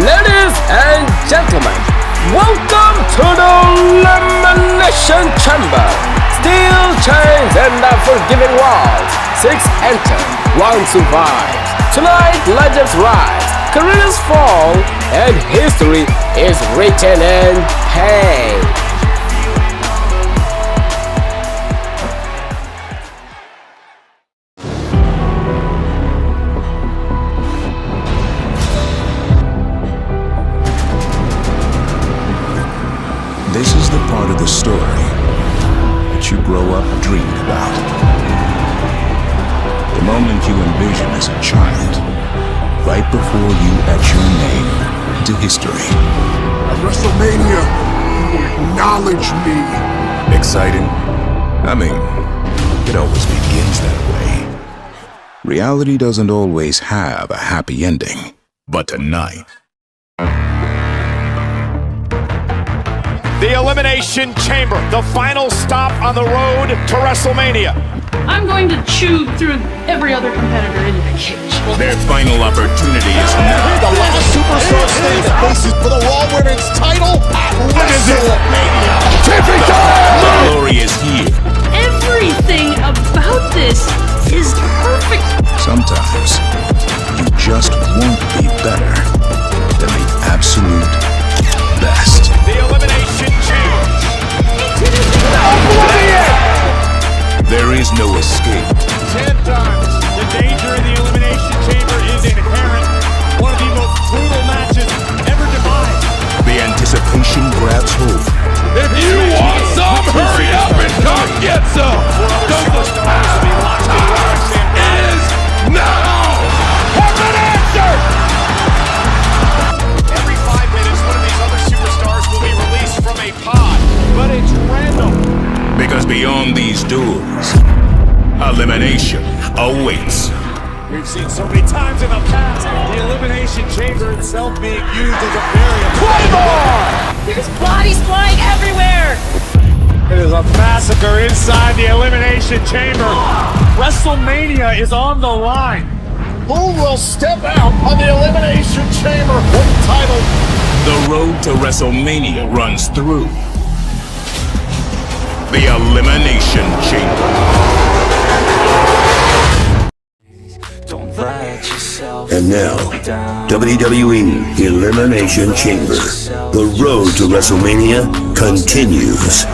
Ladies and gentlemen, welcome to the Elimination Chamber. Steel chains and unforgiving walls. 6 enter, 1 survives. Tonight, legends rise, careers fall, and history is written in pain. This is the part of the story that you grow up dreaming about. The moment you envision as a child, right before you etch your name into history. At Wrestlemania, acknowledge me. Exciting? I mean, it always begins that way. Reality doesn't always have a happy ending, but tonight... The Elimination Chamber, the final stop on the road to WrestleMania. I'm going to chew through every other competitor in the cage. Their final opportunity is now. The last superstar stage faces for the Raw Women's title at WrestleMania. The glory is here. Everything about this is perfect. Sometimes, you just won't be better than the absolute best. The Elimination Chamber. There is no escape. 10 times. The danger in the Elimination Chamber is inherent. One of the most brutal matches ever devised. The anticipation grabs hold. If you want some, hurry up and come get some! Superstars will be locked in. Is now! Have an answer! Every 5 minutes, one of these other superstars will be released from a pod. But it's random. Because beyond these doors, elimination awaits. We've seen so many times in the past the Elimination Chamber itself being used as a barrier. There's bodies flying everywhere. It is a massacre inside the Elimination Chamber. WrestleMania is on the line. Who will step out on the Elimination Chamber with the title? The road to WrestleMania runs through the Elimination Chamber. And now, WWE Elimination Chamber. The road to WrestleMania continues.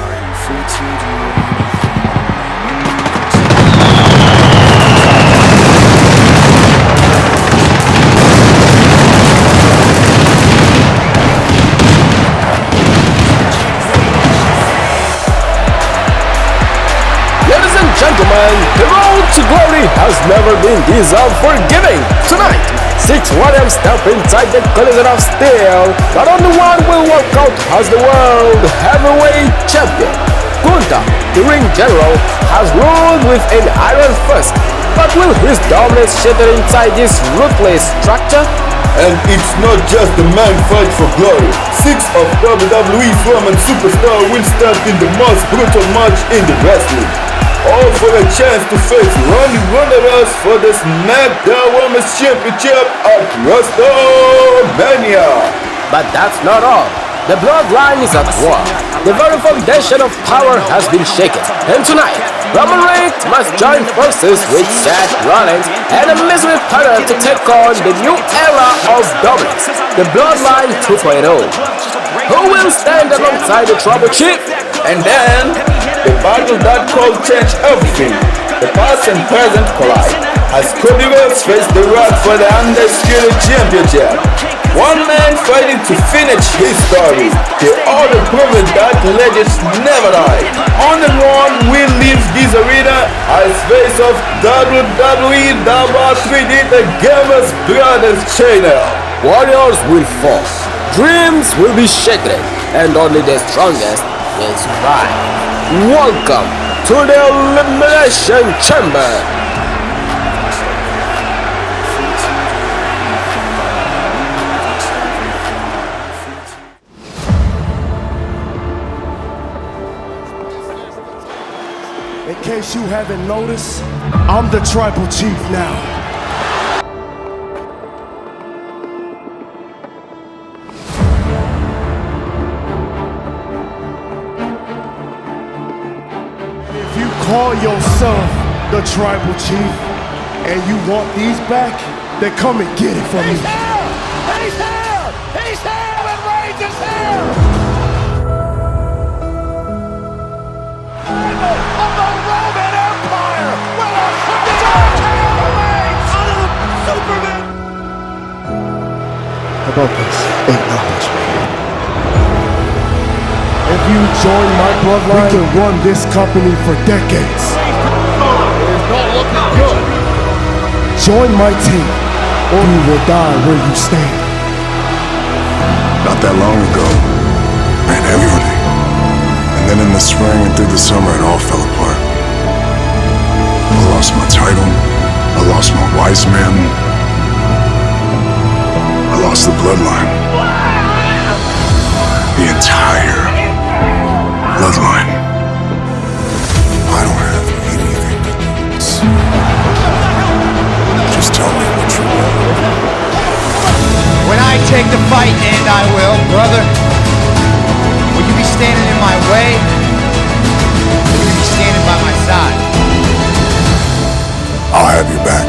Ladies and gentlemen, the road to glory has never been this unforgiving. Tonight, 6 warriors step inside the collision of steel. Not only one will walk out as the world heavyweight champion. Kunta, the ring general, has ruled with an iron fist. But will his dominance shatter inside this ruthless structure? And it's not just the man fight for glory. 6 of WWE's women superstars will stand in the most brutal match in the wrestling. All for a chance to face Ronnie Runners for the SmackDown Women's Championship at WrestleMania. But that's not all. The Bloodline is at war. The very foundation of power has been shaken. And tonight, Roman Reigns must join forces with Seth Rollins and a misery partner to take on the new era of dominance, the Bloodline 2.0. Who will stand alongside the Trouble Chief? And then, the battle that could change everything. The past and present collide. As Cody Rhodes faced The Rock for the Undisputed Championship. One man fighting to finish his story. The other proving that legends never die. Only one will leave this arena as face of WWE Wr3D the Gamers Brothers channel. Warriors will fall, dreams will be shaken, and only the strongest will survive. Welcome to the Elimination Chamber. In case you haven't noticed, I'm the Tribal Chief now. call yourself the tribal chief and you want these back, then come and get it from me. He's here! He's here! He's here! And Reigns is here! Of the Roman Empire! Will a out of the Superman! How about this? Acknowledge me. If you join my bloodline, we can run this company for decades. It's not looking good. Join my team, or you will die where you stand. Not that long ago, I had everything. And then in the spring and through the summer, it all fell apart. I lost my title. I lost my wise man. I lost the bloodline. The entire bloodline. I don't have anything to lose. Just tell me what you want. When I take the fight, and I will, brother, will you be standing in my way? Or will you be standing by my side? I'll have your back.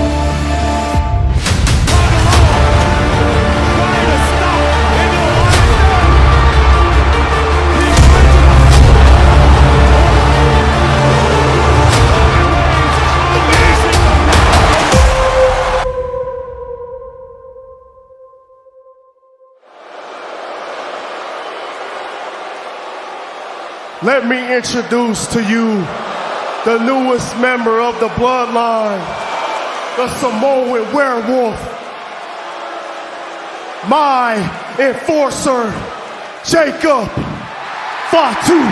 Let me introduce to you the newest member of the bloodline, the Samoan werewolf, my enforcer, Jacob Fatu.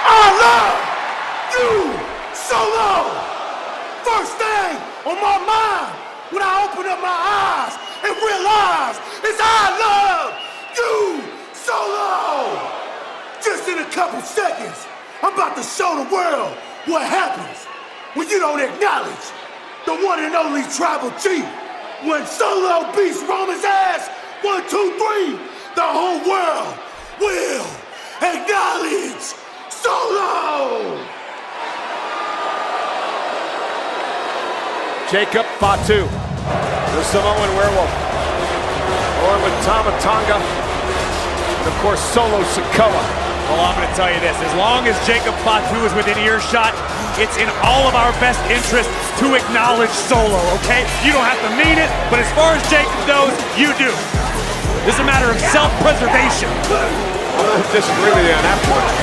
I love you, Solo. First thing on my mind when I open up my eyes and realize is I love you, Solo. Just in a couple seconds, I'm about to show the world what happens when you don't acknowledge the one and only tribal chief. When Solo beats Roman's ass, 1, 2, 3, the whole world will acknowledge Solo! Jacob Fatu, the Samoan werewolf, along with Tama Tonga, and of course Solo Sikoa. Well, I'm going to tell you this, as long as Jacob Fatu is within earshot, it's in all of our best interests to acknowledge Solo, okay? You don't have to mean it, but as far as Jacob knows, you do. This is a matter of self-preservation. I don't disagree with you on that point.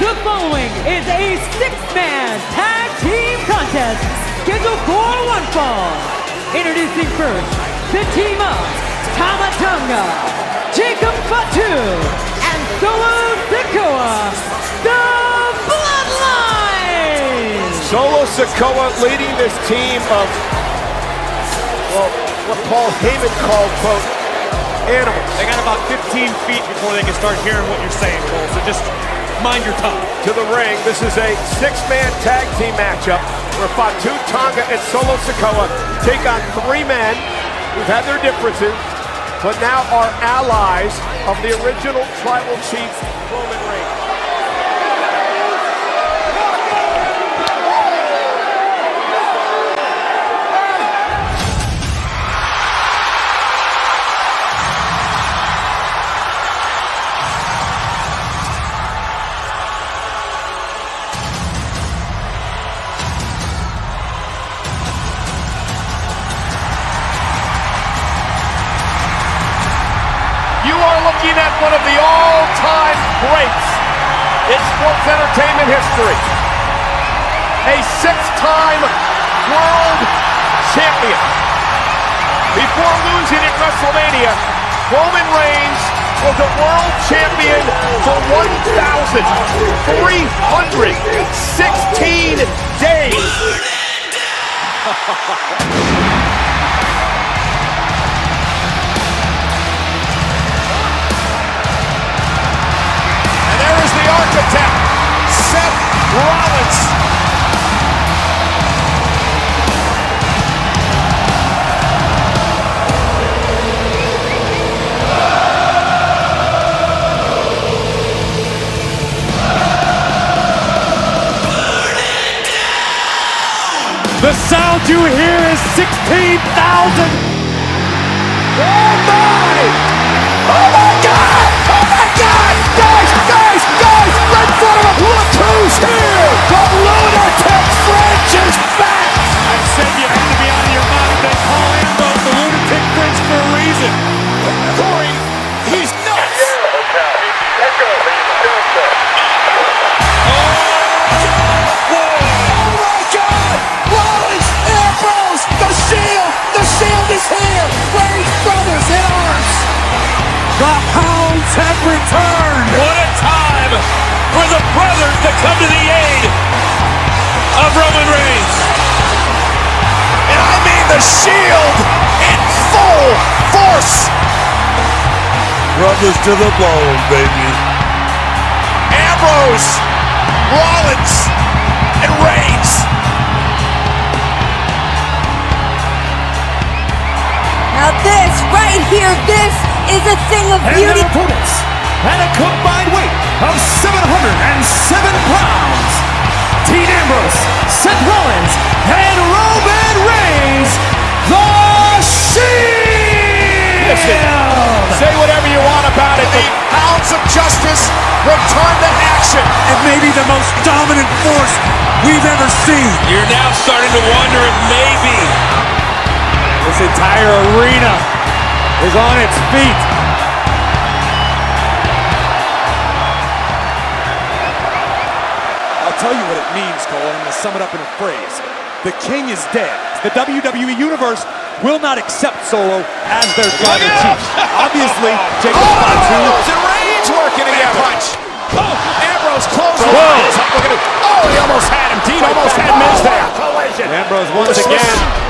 The following is a 6-man tag team contest scheduled for one fall. Introducing first the team of Tama Tonga, Jacob Fatu, and Solo Sikoa, the Bloodline! Solo Sikoa leading this team of, well, what Paul Heyman called, quote, animals. They got about 15 feet before they can start hearing what you're saying, Cole, so just mind your tongue. To the ring, this is a 6-man tag team matchup where Fatu Tonga and Solo Sikoa take on 3 men who've had their differences, but now are allies of the original tribal chief, Roman Reigns. Looking at one of the all-time greats in sports entertainment history. A 6-time world champion. Before losing at Wrestlemania, Roman Reigns was a world champion for 1,316 days. The architect, Seth Rollins. crowd you hear is 16,000. Oh my! Oh my God! Oh my God! Guys! Right in front of him! Look who's here! The lunatic French is back! I said you had to be out of your mind. They call Ambrose the lunatic French for a reason. Corey, he's nuts! Is here! Wayne's brothers in arms! The Hounds have returned! What a time for the brothers to come to the aid of Roman Reigns. And I mean the Shield in full force! Brothers to the bone, baby. Ambrose, Rollins, and Reigns. Now this, right here, this is a thing of beauty. And their opponents, at a combined weight of 707 pounds, Dean Ambrose, Seth Rollins, and Roman Reigns, the Shield! Listen, say whatever you want about it, The Hounds of Justice return to action. and maybe the most dominant force we've ever seen. You're now starting to wonder if maybe This entire arena is on its feet. I'll tell you what it means, Cole, and I'm going to sum it up in a phrase. The king is dead. The WWE Universe will not accept Solo as their tribal chief. Obviously, Jacob Fatu. And Reigns working together. Punch. Oh, Ambrose closes. Oh, he almost had him. Dean almost had Miz there. Ambrose once again.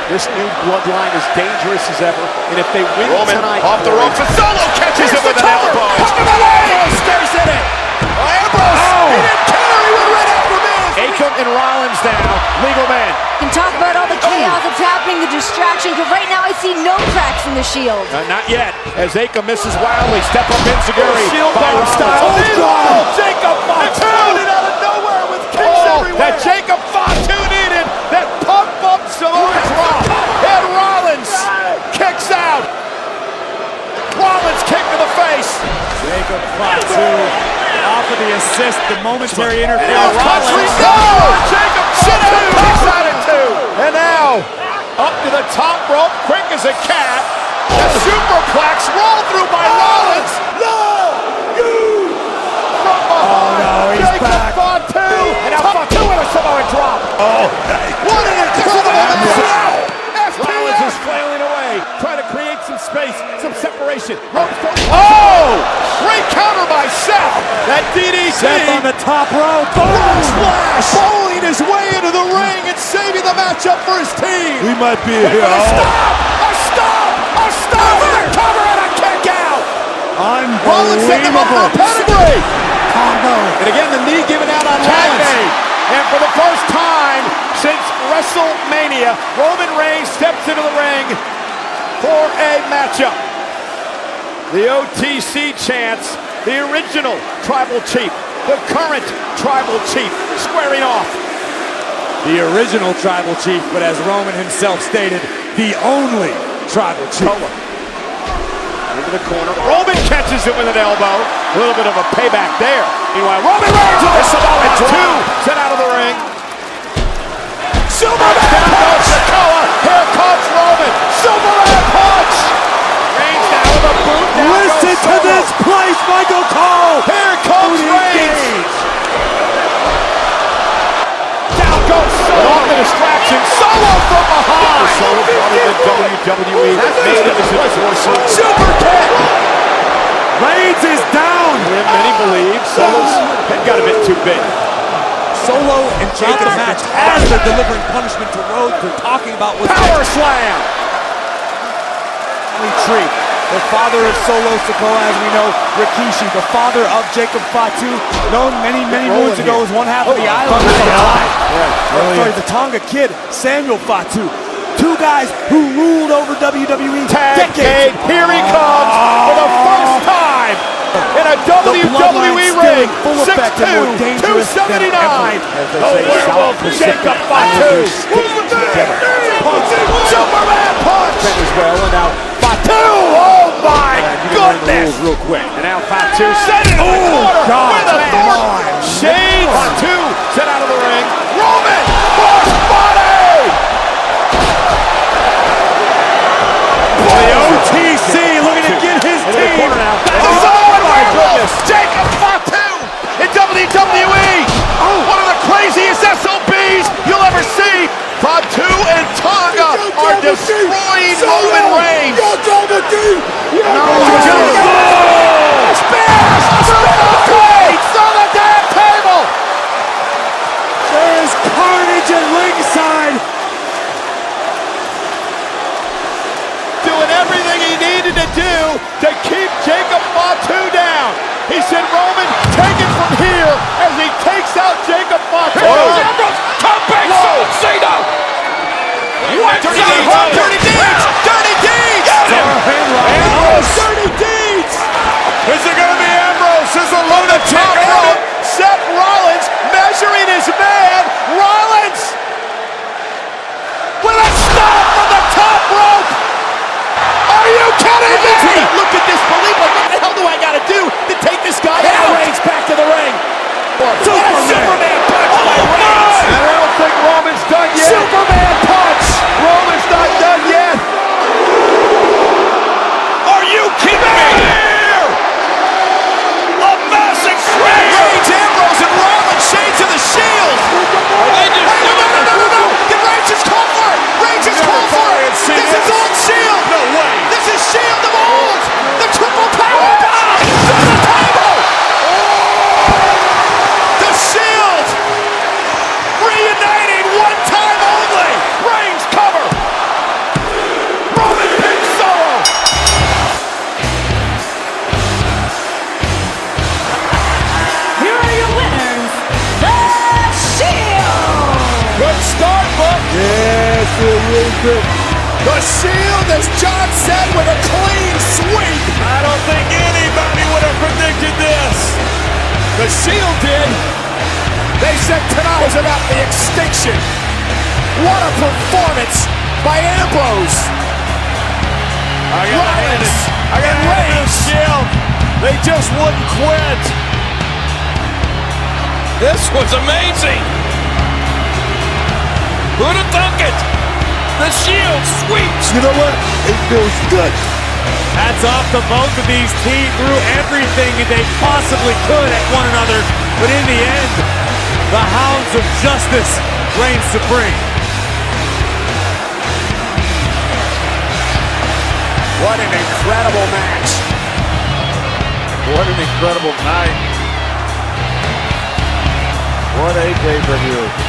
This new bloodline is dangerous as ever, and if they win Roman tonight, off the ropes, and Solo catches him with an elbow. Ambrose stays in it. Ambrose, he didn't care. He went right after Miz. Akam and Rollins now, legal man. You can talk about all the chaos that's happening, the distractions, but right now I see no cracks in the Shield. Not yet, as Akam misses wildly. Step up Enziguri. Shield by bomb Rollins. style. Oh, Jacob Fatu out of nowhere with kicks everywhere. that Jacob Fatu needed. That pump up Samoa drop. And Rollins kicks out. Rollins kick to the face. Jacob Fatu off of the assist. The momentary interference. Country, Rollins. no! Jacob Fatu kicks out at two. And now up to the top rope, quick as a cat. The superplex rolled through by Rollins. No! You! From behind. he's Jacob back. Fatu. And now Fatu with a Samoan drop. What an incredible match! Rollins is flailing away, trying to create some space, some separation. Oh! Great counter by Seth. That DDT. Seth on the top rope. Frog splash. Bowling his way into the ring and saving the matchup for his team. we might be A here. stop, a cover and a kick out. Rollins set them up for a pedigree. And again, the knee given out on Rollins. And for the first time since WrestleMania, Roman Reigns steps into the ring for a matchup. The OTC chants, the original tribal chief, the current tribal chief, squaring off. The original tribal chief, but as Roman himself stated, the only tribal chief. Into the corner. Roman catches him with an elbow. A little bit of a payback there. Meanwhile, Roman Reigns with a Samoan drop. Sent out of the ring. Superman down goes Sikoa. Here comes Roman. Superman punch. Reigns now with a boot. Listen to this place, Michael Cole. Here comes Reigns. Down goes Solo. Off the distraction. Solo from behind. Solo brought in the WWE. That's made him as a super kick. Reigns is down. Many believe Solo's head got a bit too big. Solo and Jacob match as they're delivering punishment to Rhodes. They're talking about what's power slam. Retreat. The father of Solo Sikoa, as we know, Rikishi, the father of Jacob Fatu, known many moons ago as one half of the island. Sorry, the Tonga Kid, Samuel Fatu. Two guys who ruled over WWE decades. Here he comes for the first time in a WWE ring. 6'2", 279. The werewolf Jacob Fatu. Superman punch. As well, and now Fatu. Oh my goodness. Real quick. And now Fatu set it in the corner with authority. Shane Fatu set out of the ring. Roman crossbody. The OTC looking to get his team. Oh my goodness. Jacob Fatu in WWE. One of the craziest SOBs you'll ever see. Fatu and Tonga are destroying Roman Reigns. Spears on the damn table. There is carnage at ringside. Doing everything he needed to do to keep Jacob Fatu down. He said, Roman, take it from here as he takes out Jacob Fatu. What? Dirty deeds! Dirty deeds! Ambrose! Dirty deeds! Is it going to be Ambrose? Is the lunatic rope? Seth Rollins measuring his man. Rollins with a stop from the top rope. Are you kidding me? Look at this belief. What the hell do I got to do to take this guy out? Reigns back to the ring. Superman punch by Reigns. And I don't think Roman's done yet. Superman punch. Roman's not done yet. Are you kidding me? A massive swing. Reigns, Ambrose, and Rollins shades of the Shield. Are they just no. Did Reigns just call for it? Reigns just called for it. This is old Shield. No way. This is Shield of old. The triple power bomb to the table. The Shield reuniting one time only. Reigns cover. Roman pin solo. Here are your winners, The Shield! Good start, Buck. Yes, it will be. The Shield, as John said, with a clean sweep. I don't think anybody would have predicted this. The Shield did. They said tonight was about the extinction. What a performance by Ambrose. I got Reigns. Shield. They just wouldn't quit. This was amazing. Who'd have thunk it? The Shield sweeps. You know what? It feels good. Hats off to both of these teams. Threw everything they possibly could at one another. But in the end, the hounds of justice reign supreme. What an incredible match. What an incredible night. What a pay-per-view.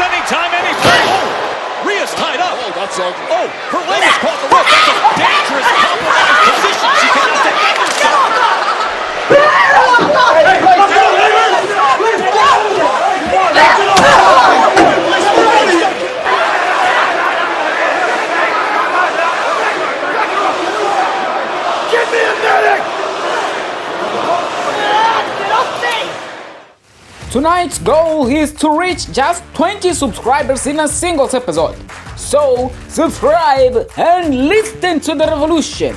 Anytime, anything. Rhea's tied up. Oh, that's ugly. Oh, her leg is caught the rope. That's a dangerous compromised position. She cannot defend herself. Give me a medic. Tonight's goal is to reach just 20 subscribers in a single episode. So, subscribe and listen to the revolution.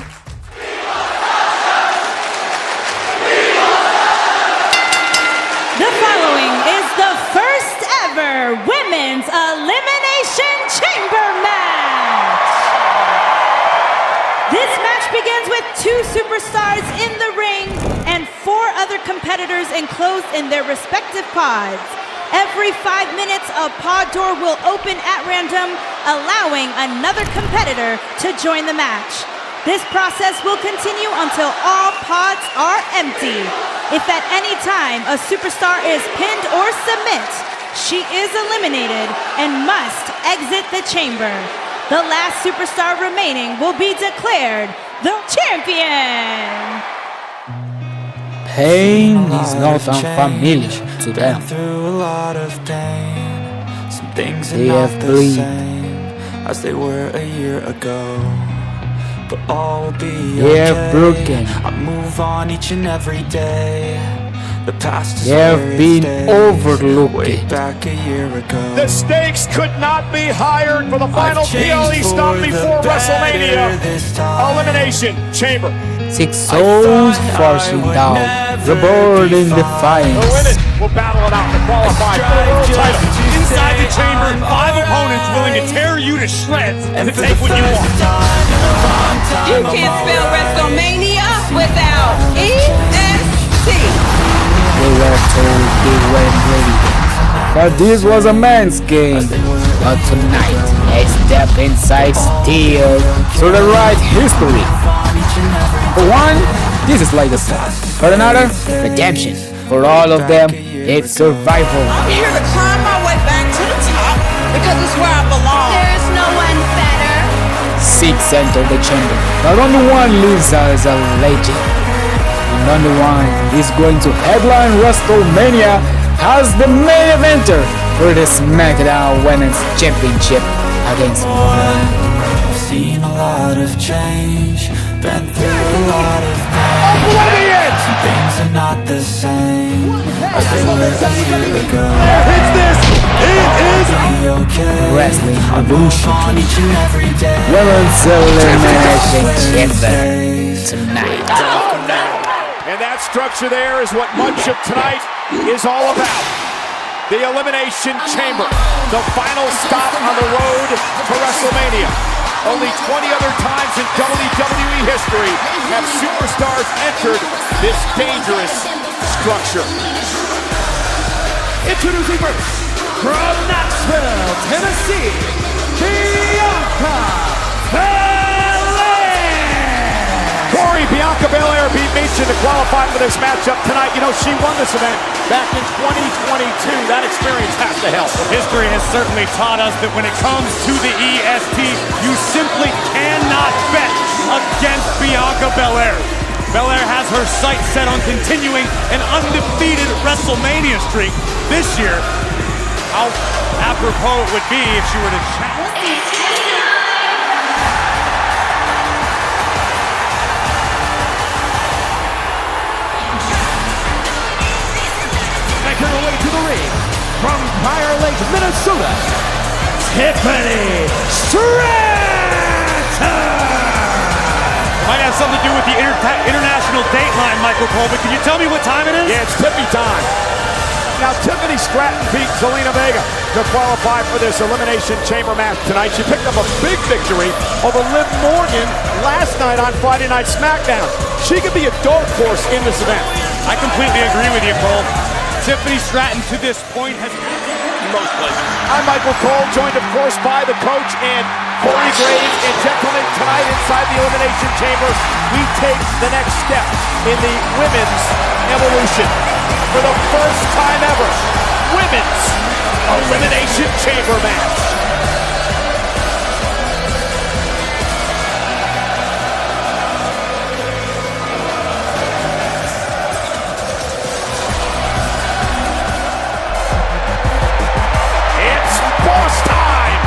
The following is the first ever Women's Elimination Chamber match. This match begins with 2 superstars in the ring and 4 other competitors enclosed in their respective pods. Every 5 minutes, a pod door will open at random, allowing another competitor to join the match. This process will continue until all pods are empty. If at any time a superstar is pinned or submits, she is eliminated and must exit the chamber. The last superstar remaining will be declared the champion. pain is not unfamiliar to them. They have bleed as they were a year ago. But all will be they have broken. I move on each and every day. The past is they have been overlooked. Way back a year ago. The stakes could not be higher for the final PLE stop before WrestleMania. Elimination Chamber. 6 souls forcing down, rewarding defiance. The women will battle it out to qualify for the world title. Inside the chamber, 5 opponents willing to tear you to shreds and to take what you want. You can't spell WrestleMania without EST. They were told they weren't ready, but this was a man's game. But tonight, they step inside steel to the right history. For one, this is legacy. For another, redemption. For all of them, it's survival. I'm here to climb my way back to the top because it's where I belong. There's no one better. 6 enter the chamber, but only one lives as a legend. And only one is going to headline WrestleMania as the main eventer for the SmackDown Women's Championship against I've seen a lot of change, been through a lot of pain. Things are not the same as they were a year ago. It's this! It is Wrestling Evolution on each and every day. Women's Elimination Chamber tonight. And that structure there is what much of tonight is all about. The Elimination Chamber, the final stop on the road to WrestleMania. Only 20 other times in WWE history have superstars entered this dangerous structure. Introducing first, from Knoxville, Tennessee, Bianca Belair. Corey, Bianca Belair beat Miz to qualify for this matchup tonight. You know, she won this event back in 2022. That experience has to help. History has certainly taught us that when it comes to the EST, you simply cannot bet against Bianca Belair. Belair has her sights set on continuing an undefeated WrestleMania streak this year. How apropos it would be if she were to challenge. Making her way to the ring from Prior Lake, Minnesota, Tiffany Stratton. Might have something to do with the international dateline, Michael Cole, but can you tell me what time it is? Yeah, it's Tiffy time. Now, Tiffany Stratton beat Zelina Vega to qualify for this Elimination Chamber match tonight. She picked up a big victory over Liv Morgan last night on Friday Night SmackDown. She could be a dark horse in this event. I completely agree with you, Cole. Tiffany Stratton to this point has most places. I'm Michael Cole, joined of course by the coach and Corey Graves. And gentlemen, tonight inside the Elimination Chamber, we take the next step in the women's evolution. For the first time ever, women's Elimination Chamber match. It's boss time!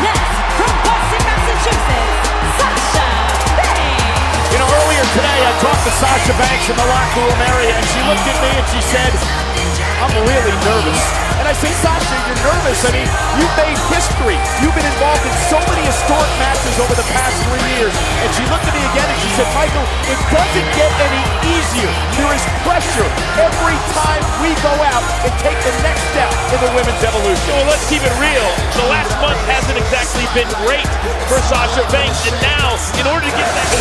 Next, from Boston, Massachusetts, Sasha Banks. You know, earlier today I talked to Sasha Banks in the locker room area, and she looked at me and she said, "I'm really nervous." And I said, "Sasha, you're nervous. I mean, you've made history. You've been involved in so many historic matches over the past 3 years." And she looked at me again and she said, "Michael, it doesn't get any easier. There is pressure every time we go out and take the next step in the women's evolution." Well, let's keep it real. The last month hasn't exactly been great for Sasha Banks, and now, in order to get that...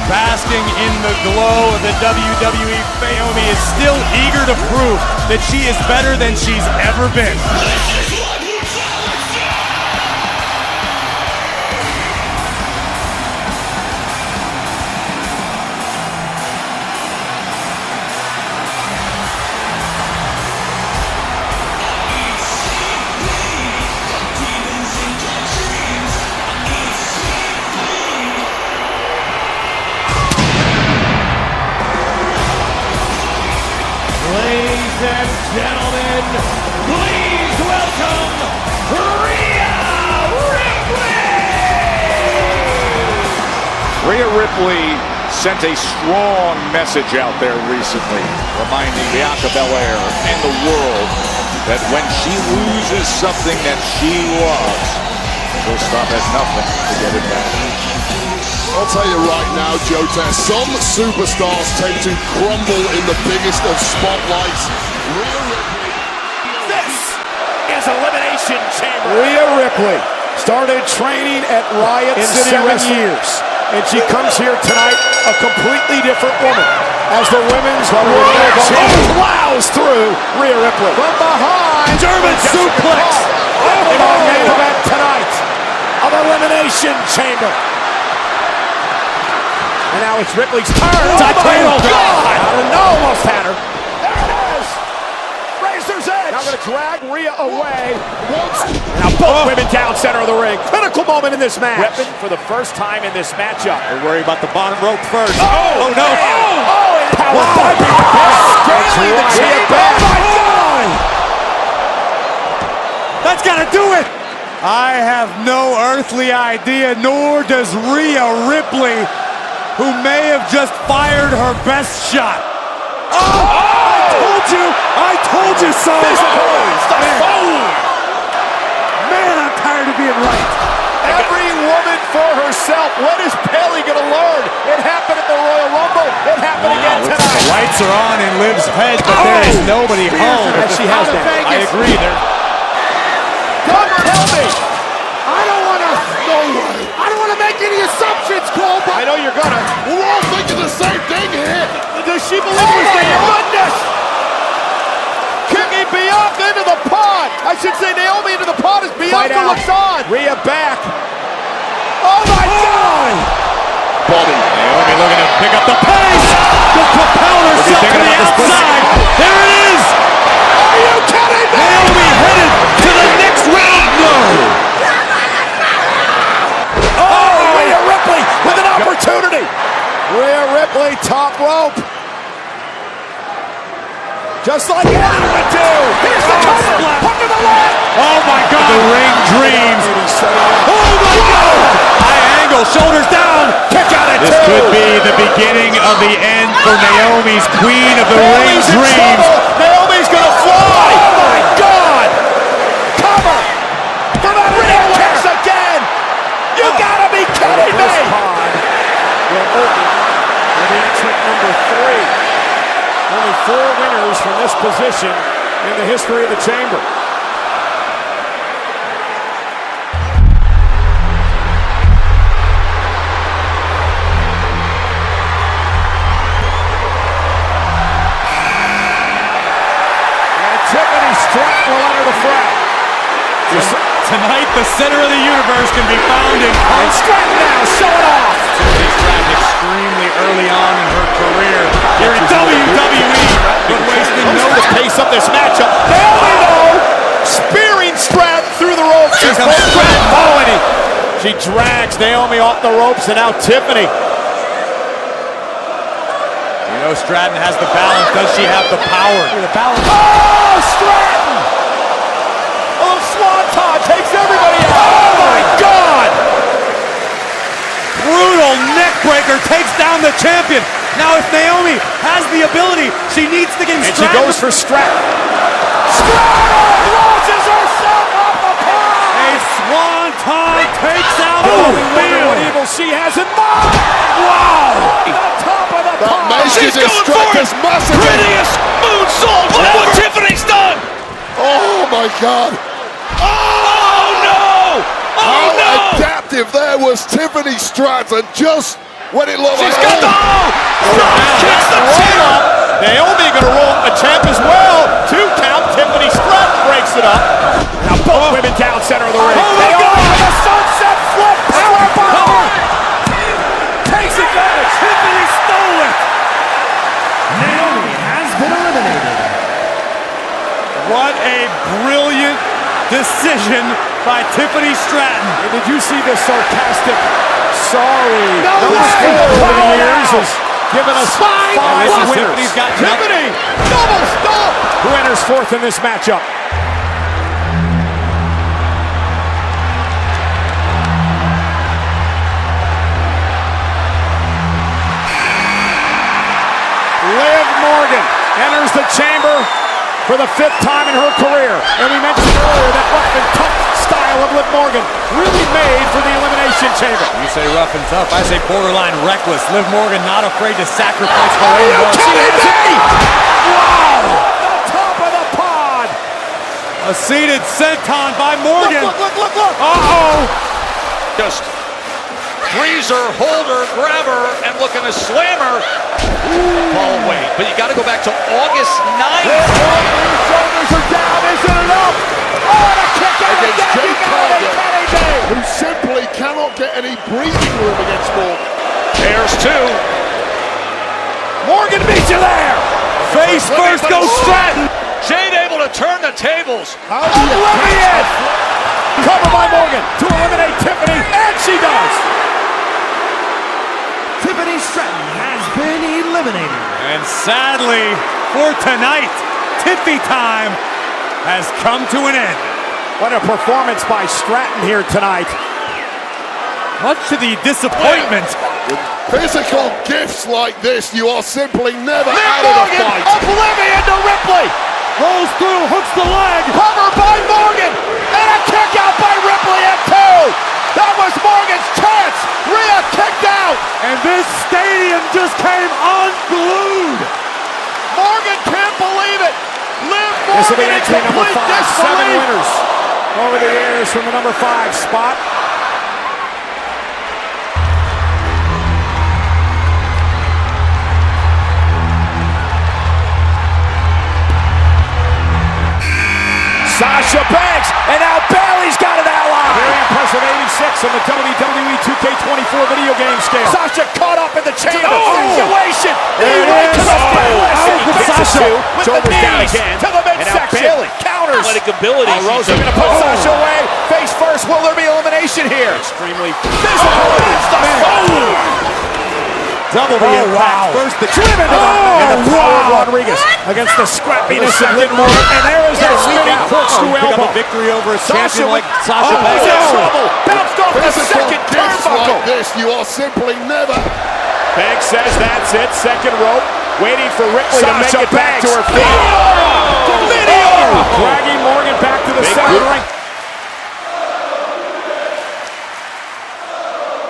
Basking in the glow of the WWE, Naomi is still eager to prove that she is better than she's ever been. Ladies and gentlemen, please welcome Rhea Ripley! Rhea Ripley sent a strong message out there recently, reminding Bianca Belair and the world that when she loses something that she loves, she'll stop at nothing to get it back. I'll tell you right now, Jota, some superstars tend to crumble in the biggest of spotlights. Rhea Ripley. This is Elimination Chamber. Rhea Ripley started training at Riot City 7 years, and she comes here tonight a completely different woman as the women's world plows through Rhea Ripley. From behind, German suplex in our main event tonight of Elimination Chamber. And now it's Ripley's turn. Oh my God! Almost had her. There it is. Razor's Edge. Now going to drag Rhea away. Now both women down center of the ring. Critical moment in this match. Weapon for the first time in this matchup. We're worried about the bottom rope first. Oh no! Oh! Power bumping. Scaling the Rhea back. Oh my God! That's got to do it. I have no earthly idea, nor does Rhea Ripley, who may have just fired her best shot. Oh! I told you so! Man, I'm tired of being right. Every woman for herself. What is Bayley going to learn? It happened at the Royal Rumble. It happened again tonight. The lights are on in Liv's head, but there is nobody home. And she has that. I agree. Don't tell me. I don't want to make any assumptions, Cole. I know you're gonna. We're all thinking the same thing here. Does she believe we're saying goodness? Kicking Bianca into the pod. I should say Naomi into the pod as Bianca looks on. Rhea back. Oh my God! Body. Naomi looking to pick up the pace. Just propel herself to the outside. There it is. Are you kidding me? Naomi headed to the next round. No. Rhea Ripley with an opportunity. Rhea Ripley, top rope. Just like Eddie would do. Here's the cover. Hook to the leg. Oh my God. The ring dreams. Oh my God. High angle, shoulders down. Kick out at This could be the beginning of the end for Naomi's queen of the ring dreams. Naomi's gonna fly. Oh my God. Cover. For that Rhea kicks again. You gotta be kidding me! Will open with entrant number 3. Only 4 winners from this position in the history of the chamber. And Tiffany Stratton will enter the fray. Tonight, the center of the universe can be found in Stratton now, show it off! Tiffany Stratton extremely early on in her career here in WWE, but wasting no to pace up this matchup. Naomi though, spearing Stratton through the ropes. Here comes Stratton following it. She drags Naomi off the ropes, and now Tiffany. You know Stratton has the balance. Does she have the power? Oh, Stratton! Swanton takes everybody out. Oh my God! Brutal neck breaker takes down the champion. Now if Naomi has the ability, she needs to get Stratton. And she goes for Stratton. Stratton launches herself off the pole. A swanton takes out the field. What evil she has in mind. Wow! On the top of the pole. She's going for it. Prettiest moonsault. Look what Tiffany's done. Oh my God! Oh no! Oh How no! adaptive there was Tiffany Stratton, just when it looked She's like... got the... Kicks the chin up. Naomi gonna roll a champ as well. 2 count. Tiffany Stratton breaks it up. Now both women down center of the ring. They go for the sunset flip. Power bomb. Takes advantage. Tiffany stole it. Naomi has been eliminated. What a brilliant decision by Tiffany Stratton. And did you see this sarcastic sorry? No the way. score over the years has given us 5 winners. Tiffany's got Tiffany, double stop. Who enters fourth in this matchup? Liv Morgan enters the chamber for the 5th time in her career. And we mentioned earlier that rough and tough style of Liv Morgan really made for the Elimination Chamber. You say rough and tough, I say borderline reckless. Liv Morgan not afraid to sacrifice her own you love. kidding me? Wow! The top of the pod! A seated senton by Morgan. Look. Uh-oh! Just freezer, hold her, grab her, and looking to slam her. Ball away. But you got to go back to August 9th. Shoulders are down. Is it enough? Oh, and a kick out Against again. Jey You got it, Kenny. who simply cannot get any breathing room against Morgan. There's 2. Morgan beats you there. Face first goes Stratton. Jade able to turn the tables. Oblivion. Cover by Morgan to eliminate Tiffany, and she does. Tiffany Stratton has been eliminated. And sadly, for tonight, Tiffy time has come to an end. What a performance by Stratton here tonight. Much to the disappointment. With physical gifts like this, you are simply never Liv out of the Morgan, fight. Oblivion to Ripley. Rolls through, hooks the leg. Cover by Morgan. And a kick out by Ripley at 2. That was Morgan's chance. Rhea kicked out. And this stadium just came unglued. Morgan can't believe it. Liv Morgan This will be entry number 5. 7 disbelief. winners over the years from the number 5 spot. Sasha Banks, and now Bailey's got an ally. Very impressive 86 on the WWE 2K24 video game scale. Sasha caught up in the chamber. There Situation. it is. Sasha with Shoulders the down knees again. to the And now midsection. Bayley Counters. Athletic ability. Rosa going to put Sasha away. Face first. Will there be elimination here? Extremely Physical against the foe. Double the impact. First the Driven to the and the power of wow. Rodriguez against the scrappiness of Liv Morgan. And there is that spinning corkscrew pick up elbow. a victory over a Sasha champion like with Sasha Banks. trouble. Bounced off the Physical second gifts turnbuckle. like this, you are simply never... Banks says that's it. Second rope. Waiting for Ripley to make Sasha it back to Banks. her feet. Meteora! Dragging Morgan back to the center of the ring.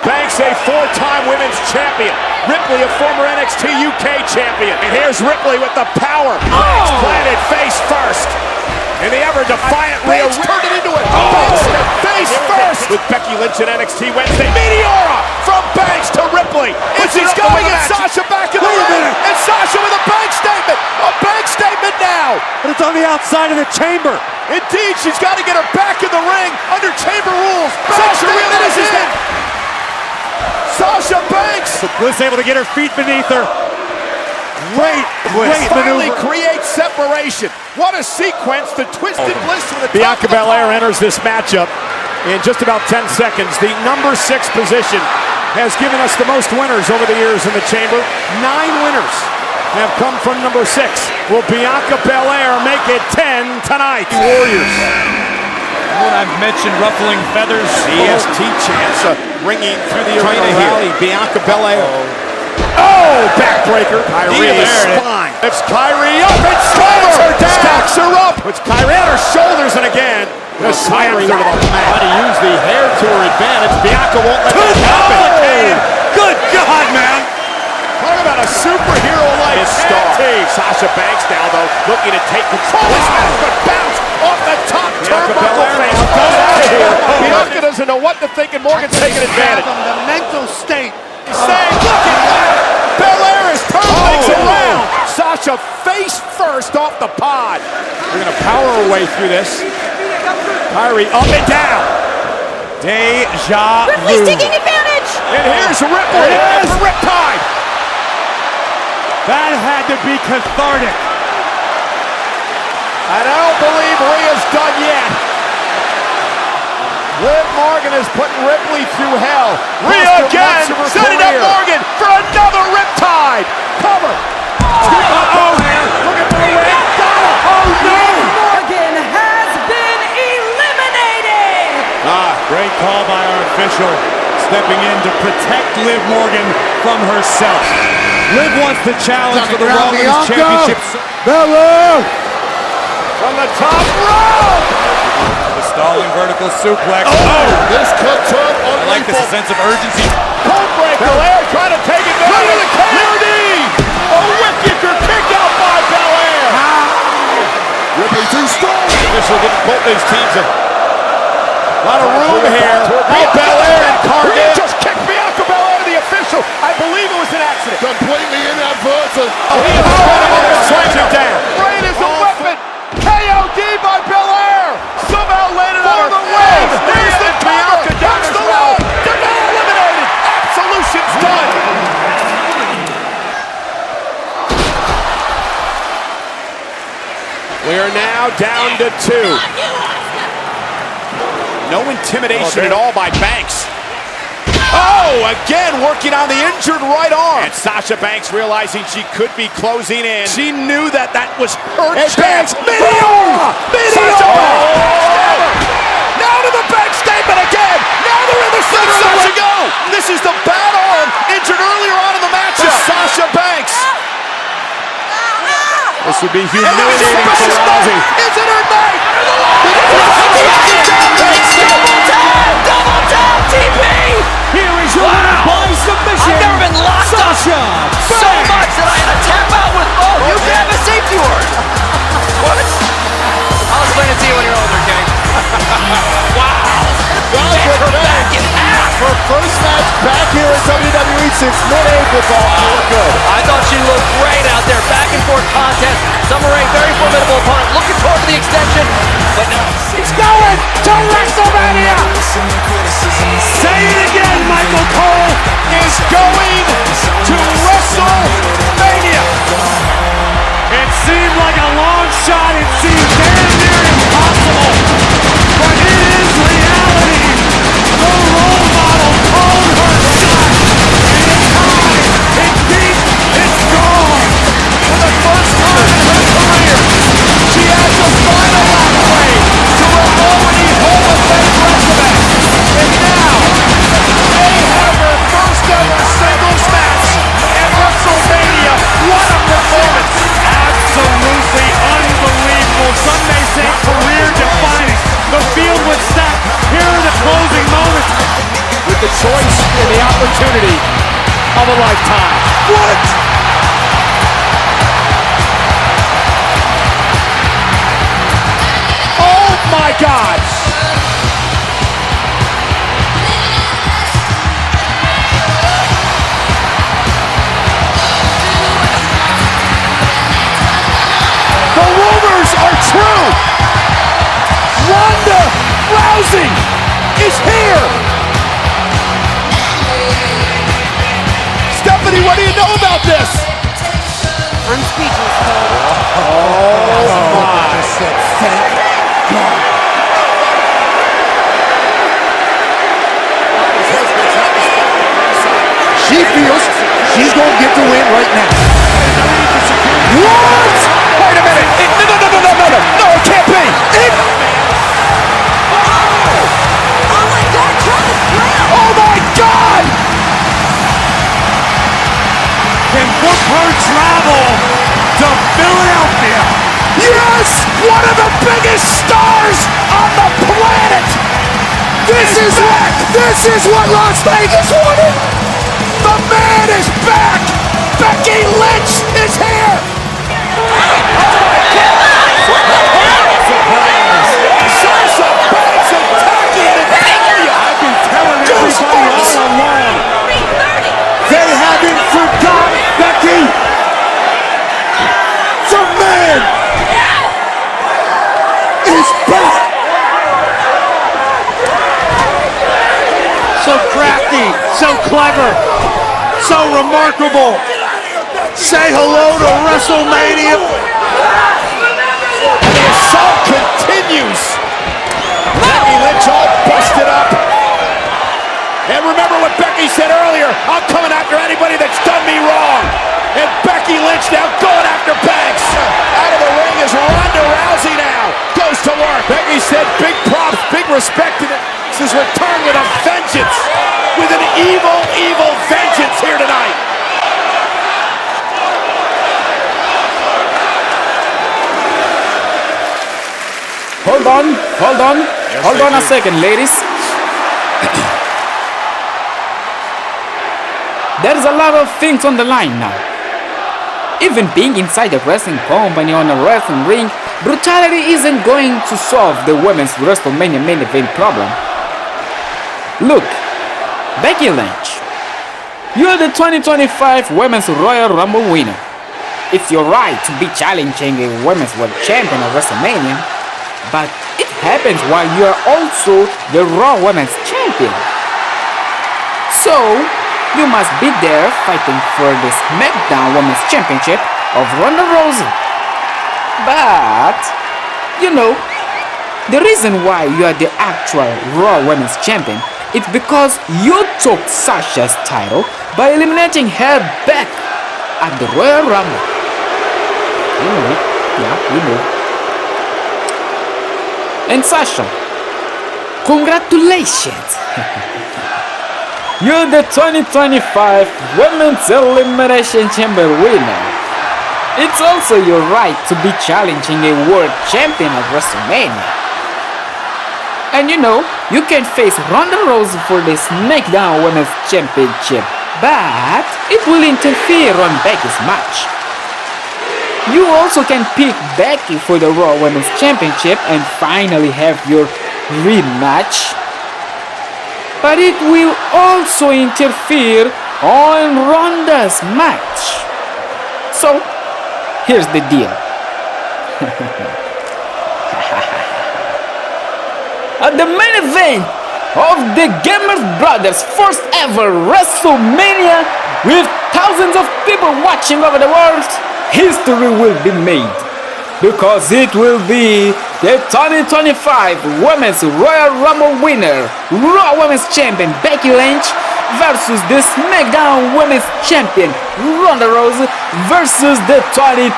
Banks, a 4-time women's champion. Ripley, a former NXT UK champion. And here's Ripley with the power. Banks planted face first. And the ever-defiant Rhea turned it into it. Face first. With Becky Lynch at NXT Wednesday. Meteora from Banks to Ripley. Is he going and Sasha back in the ring? And Sasha with a bank statement. A bank statement now. But it's on the outside of the chamber. Indeed, she's got to get her back in the ring under chamber rules. Sasha realizes that. Sasha Banks. Bliss able to get her feet beneath her. Great Finally maneuver. creates separation. What a sequence. The Twisted Bliss with a Bianca Belair enters this matchup in just about 10 seconds. The number 6 position has given us the most winners over the years in the chamber. 9 winners have come from number 6. Will Bianca Belair make it 10 tonight? Warriors. What I've mentioned, ruffling feathers. EST chance ringing through the arena rally. here. Bianca Belair. Oh, backbreaker. Kyrie spine. Lifts Kyrie up and slams her down. Stacks her up. Puts Kyrie on her shoulders and again. Just slams her to the mat. Trying to use the hair to her advantage. Bianca won't let that happen. Good God, man. Talk about a superhero-like star. Sasha Banks now, though, looking to take control. This match but bounce off the top turnbuckle face. Out of here. Bianca doesn't know what to think, and Morgan's taking advantage. The mental state. He's saying, Sasha face first off the pod. We're gonna power our way through this. Kyrie up and down. Deja Ripley's vu. taking advantage. And here's Ripley for Riptide. That had to be cathartic. I don't believe Rhea's done yet. Liv Morgan is putting Ripley through hell. Rhea again, setting up Morgan for another Riptide. Cover. Uh-oh, looking for the win. Got it. Oh, no. Morgan has been eliminated. Great call by our official, stepping in to protect Liv Morgan from herself. Liv wants the challenge for the Raw Women's Championship. Bella from the top rope. The stalling vertical suplex. Oh, this could turn ugly. I like this sense of urgency. Cold break. Belair trying to take it down. Look at the a whip-kicker kick out by Belair. Ripley too strong. Official getting both these teams a lot of room here. Hey, Belair and Cardiff just kicked Bianca Belair, the official. I believe it was an accident. Completely inadvertent. Oh, he has put him up and slammed him down. Rain is a weapon. KOD by Belair. Somehow landed on the win. There's the Bianca down the road. They're not eliminated. Absolution's done. We are now down to 2. No intimidation at all by Banks. Oh, again working on the injured right arm. And Sasha Banks realizing she could be closing in. She knew that was her chance. Meteor! Now to the Banks statement again. Now they're in the center. Sasha go. This is the bad arm injured earlier on in the matchup. Sasha Banks. This would be humiliating for Rousey. Is it her night? Double tap, TP! Here is your winner by submission. I've never been locked up Sasha so much that I had to tap out with, you can have a safety word. What? I'll explain it to you when you're older, King. Wow. Her back in half. Her first match back here at WWE since mid-April. Good. I thought she looked great out there. Back and forth contest. Summer Rae, very formidable opponent. Looking forward to the extension. But no. He's going to Wrestlemania. Say it again, Michael Cole. Is going to Wrestlemania. It seemed like a long shot. It seemed damn near impossible. But it is reality. The role model called her shot. It's high. It's deep. It's gone. For the first time in her career, she has the final lap play to her already Hall of Fame resume. And now, they have her first ever singles match at WrestleMania. What a performance! Absolutely unbelievable. Some may say career-defining. The field was stacked. Here are the closing moments. With the choice and the opportunity of a lifetime. What? Oh my God! The rumors are true! Ronda Rousey is here! Stephanie, what do you know about this? I'm speechless, Cole. Oh my. Thank God. She feels she's going to get the win right now. What? Wait a minute. No, it can't be. Oh my God! Can book her travel to Philadelphia. Yes! One of the biggest stars on the planet! This is what Las Vegas wanted! The man is back! Becky Lynch is here! Sasha Banks attacking Natalia! I've been telling everybody all along. They haven't forgotten Becky! So crafty, so clever, so remarkable. Say hello to WrestleMania. And the assault continues. Becky Lynch all busted up. And remember what Becky said earlier, I'm coming after anybody that's done me wrong. And Becky Lynch now going after Banks. Out of the ring is Ronda Rousey now. Goes to work. Becky said big props, big respect to it. This is return with a vengeance. With an evil, evil vengeance here tonight. Hold on a second, ladies. There's a lot of things on the line now. Even being inside a wrestling company on a wrestling ring, brutality isn't going to solve the women's WrestleMania main event problem. Look, Becky Lynch, you're the 2025 Women's Royal Rumble winner. It's your right to be challenging a Women's World Champion at WrestleMania, but it happens while you are also the Raw Women's Champion. So, you must be there fighting for the SmackDown Women's Championship of Ronda Rousey. But, you know, the reason why you are the actual Raw Women's Champion is because you took Sasha's title by eliminating her back at the Royal Rumble. You know. And Sasha, congratulations! You're the 2025 Women's Elimination Chamber winner. It's also your right to be challenging a world champion at WrestleMania. And you know, you can face Ronda Rousey for the SmackDown Women's Championship, but it will interfere on Becky's match. You also can pick Becky for the Raw Women's Championship and finally have your rematch. But it will also interfere on Ronda's match. So, here's the deal. At the main event of the Gamers Brothers' first ever WrestleMania, with thousands of people watching over the world, history will be made, because it will be the 2025 Women's Royal Rumble winner, Raw Women's Champion Becky Lynch versus the SmackDown Women's Champion Ronda Rousey versus the 2025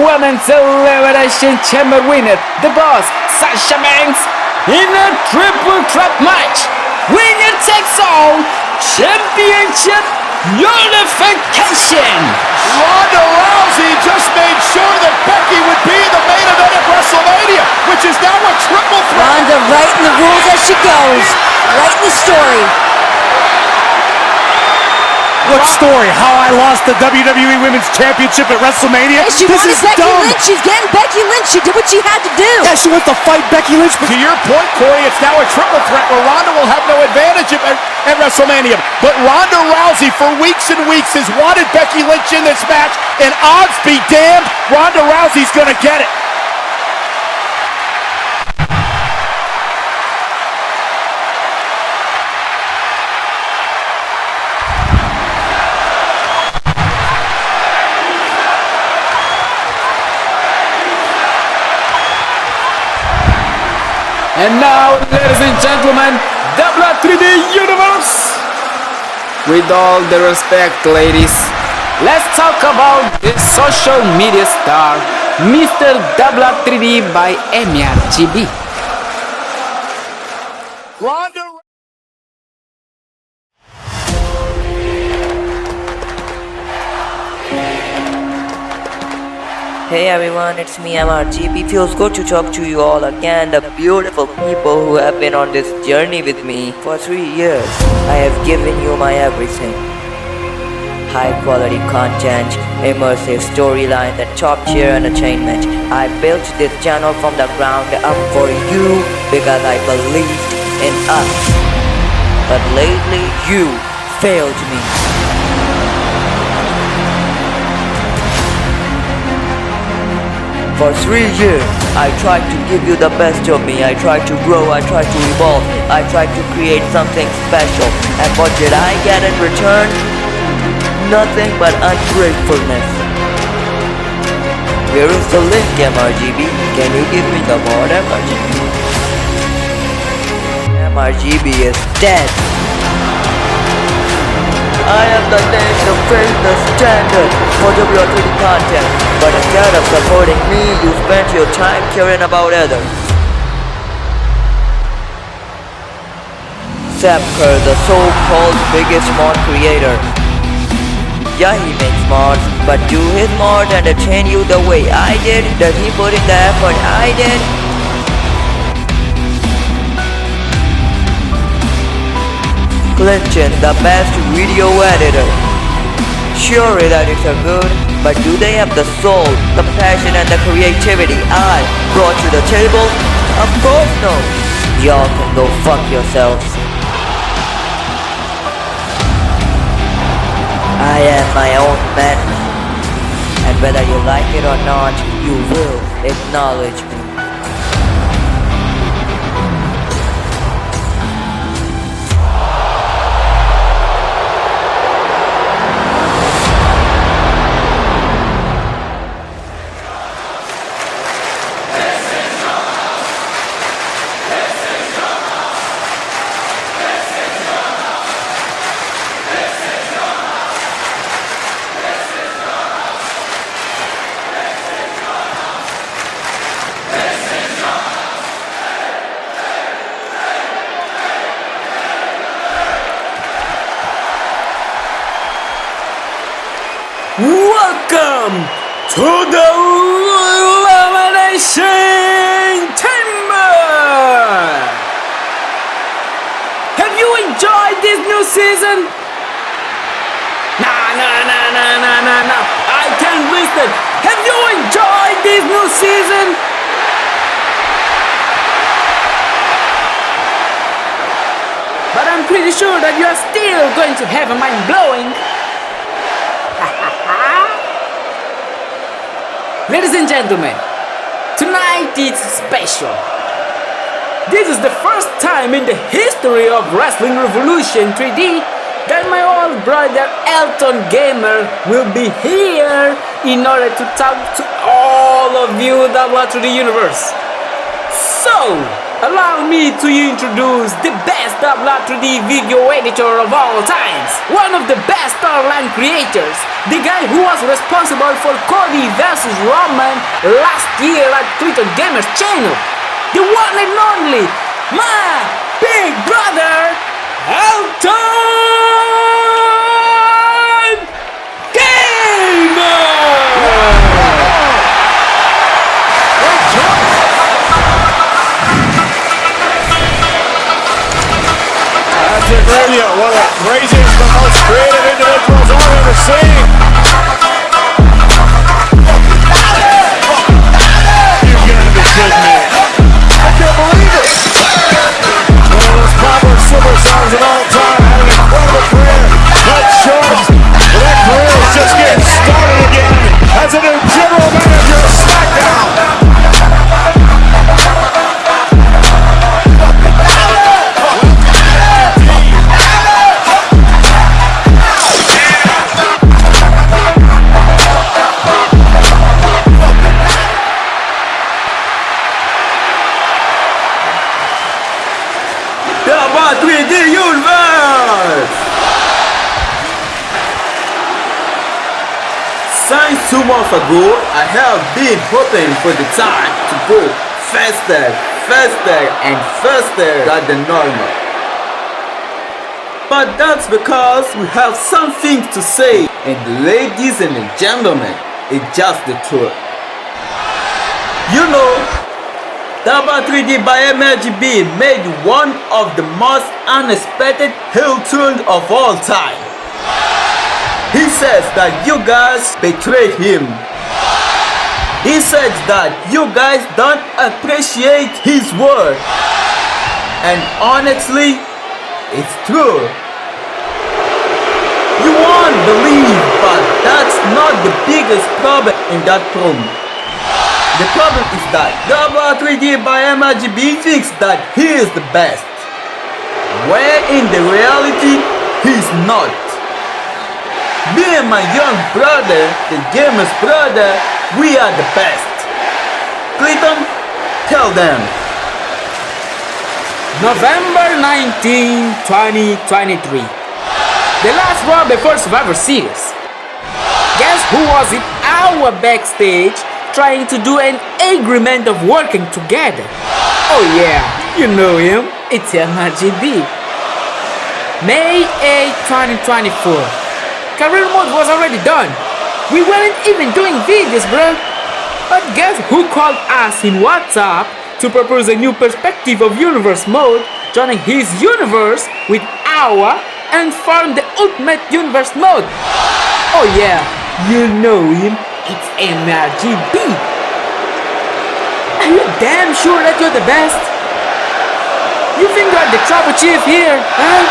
Women's Elimination Chamber winner, the Boss Sasha Banks, in a triple threat match. Winner takes all championship unification. Ronda Rousey just made sure that Becky would be the main event of WrestleMania, which is now a triple threat. Ronda writing the rules as she goes, writing the story. What story? How I lost the WWE Women's Championship at WrestleMania? Hey, she wanted Becky Lynch. She's getting Becky Lynch. She did what she had to do. Yeah, she wants to fight Becky Lynch. To your point, Corey, it's now a triple threat where Ronda will have no advantage at WrestleMania. But Ronda Rousey, for weeks and weeks, has wanted Becky Lynch in this match, and odds be damned, Ronda Rousey's going to get it. And now, ladies and gentlemen, Wr3D Universe! With all the respect, ladies, let's talk about the social media star, Mr. Wr3D by MRGB. Ronda. Hey everyone, it's me MRGB. Feels good to talk to you all again, the beautiful people who have been on this journey with me for 3 years. I have given you my everything. High quality content, immersive storylines, and top tier entertainment. I built this channel from the ground up for you because I believed in us. But lately you failed me. For 3 years, I tried to give you the best of me. I tried to grow, I tried to evolve, I tried to create something special. And what did I get in return? Nothing but ungratefulness. Where is the link, MRGB? Can you give me the mod, MRGB? MRGB is dead. I am the name to face the standard for Wr3D content, but instead of supporting me, you spent your time caring about others. Sepker, the so-called biggest mod creator. Yeah, he makes mods, but do his mods entertain you the way I did? Does he put in the effort I did? Clinton, the best video editor. Sure, editors are good, but do they have the soul, the passion and the creativity I brought to the table? Of course no. Y'all can go fuck yourselves. I am my own man, and whether you like it or not, you will acknowledge me. Welcome to the Elimination Chamber! Have you enjoyed this new season? Nah, I can't listen. Have you enjoyed this new season? But I'm pretty sure that you are still going to have a mind-blowing. Ladies and gentlemen, tonight is special. This is the first time in the history of Wrestling Revolution 3D that my old brother Elton Gamer will be here in order to talk to all of you the Wr3D universe. So, allow me to introduce the best Wr3D video editor of all times, one of the best online creators, the guy who was responsible for Cody vs Roman last year at Twitter Gamers channel, the one and only, my big brother, Elton Gamer! Radio, one of the craziest, the most creative individuals I've ever seen. You gotta be kidding me. I can't believe it. One of those popular superstars of all time, had an incredible career. Cut short, but that career is just getting started again as a new general manager of SmackDown. Wr3D universe! Since 2 months ago, I have been hoping for the time to go faster and faster than the normal. But that's because we have something to say, and ladies and gentlemen, it's just the truth. You know, Wr3D by MRGB made one of the most unexpected heel turns of all time. He says that you guys betrayed him. He says that you guys don't appreciate his work. And honestly, it's true. You won't believe, but that's not the biggest problem in that room. The problem is that Wr3D by MRGB thinks that he is the best, where in the reality, he's not. Me and my young brother, the gamer's brother, we are the best. Clayton, tell them. November 19, 2023. The last Raw before Survivor Series. Guess who was in our backstage trying to do an agreement of working together? Oh yeah, you know him. It's MRGB. May 8, 2024. Career mode was already done. We weren't even doing videos, bro. But guess who called us in WhatsApp to propose a new perspective of universe mode, joining his universe with our and form the ultimate universe mode? Oh yeah, you know him. It's MRGB. Are you damn sure that you're the best? You think you're the trouble chief here, huh?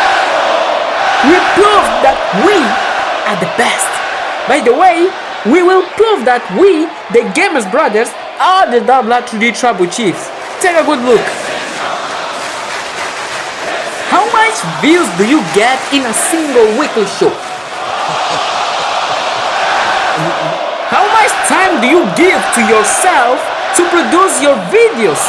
We proved that we are the best. By the way, we will prove that we, the Gamers Brothers, are the Wr3D Trouble Chiefs. Take a good look. How much views do you get in a single weekly show? How much time do you give to yourself to produce your videos?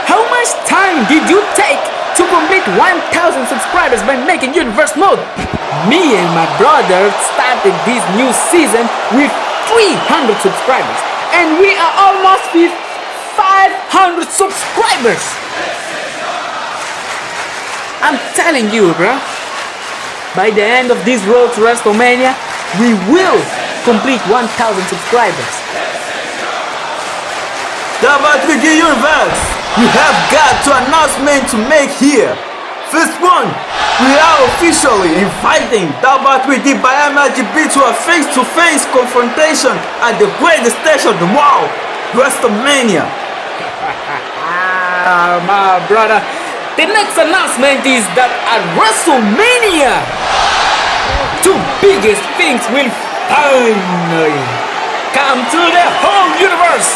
How much time did you take to complete 1,000 subscribers by making Universe Mode? Me and my brother started this new season with 300 subscribers, and we are almost with 500 subscribers. I'm telling you, bro, by the end of this road to Wrestlemania, we will complete 1,000 subscribers. Wr3D Universe, we have got two announcements to make here. First one, we are officially inviting Wr3D by MRGB to a face-to-face confrontation at the greatest stage of the world, Wrestlemania. My brother, the next announcement is that at Wrestlemania, two biggest things will finally come to the whole universe,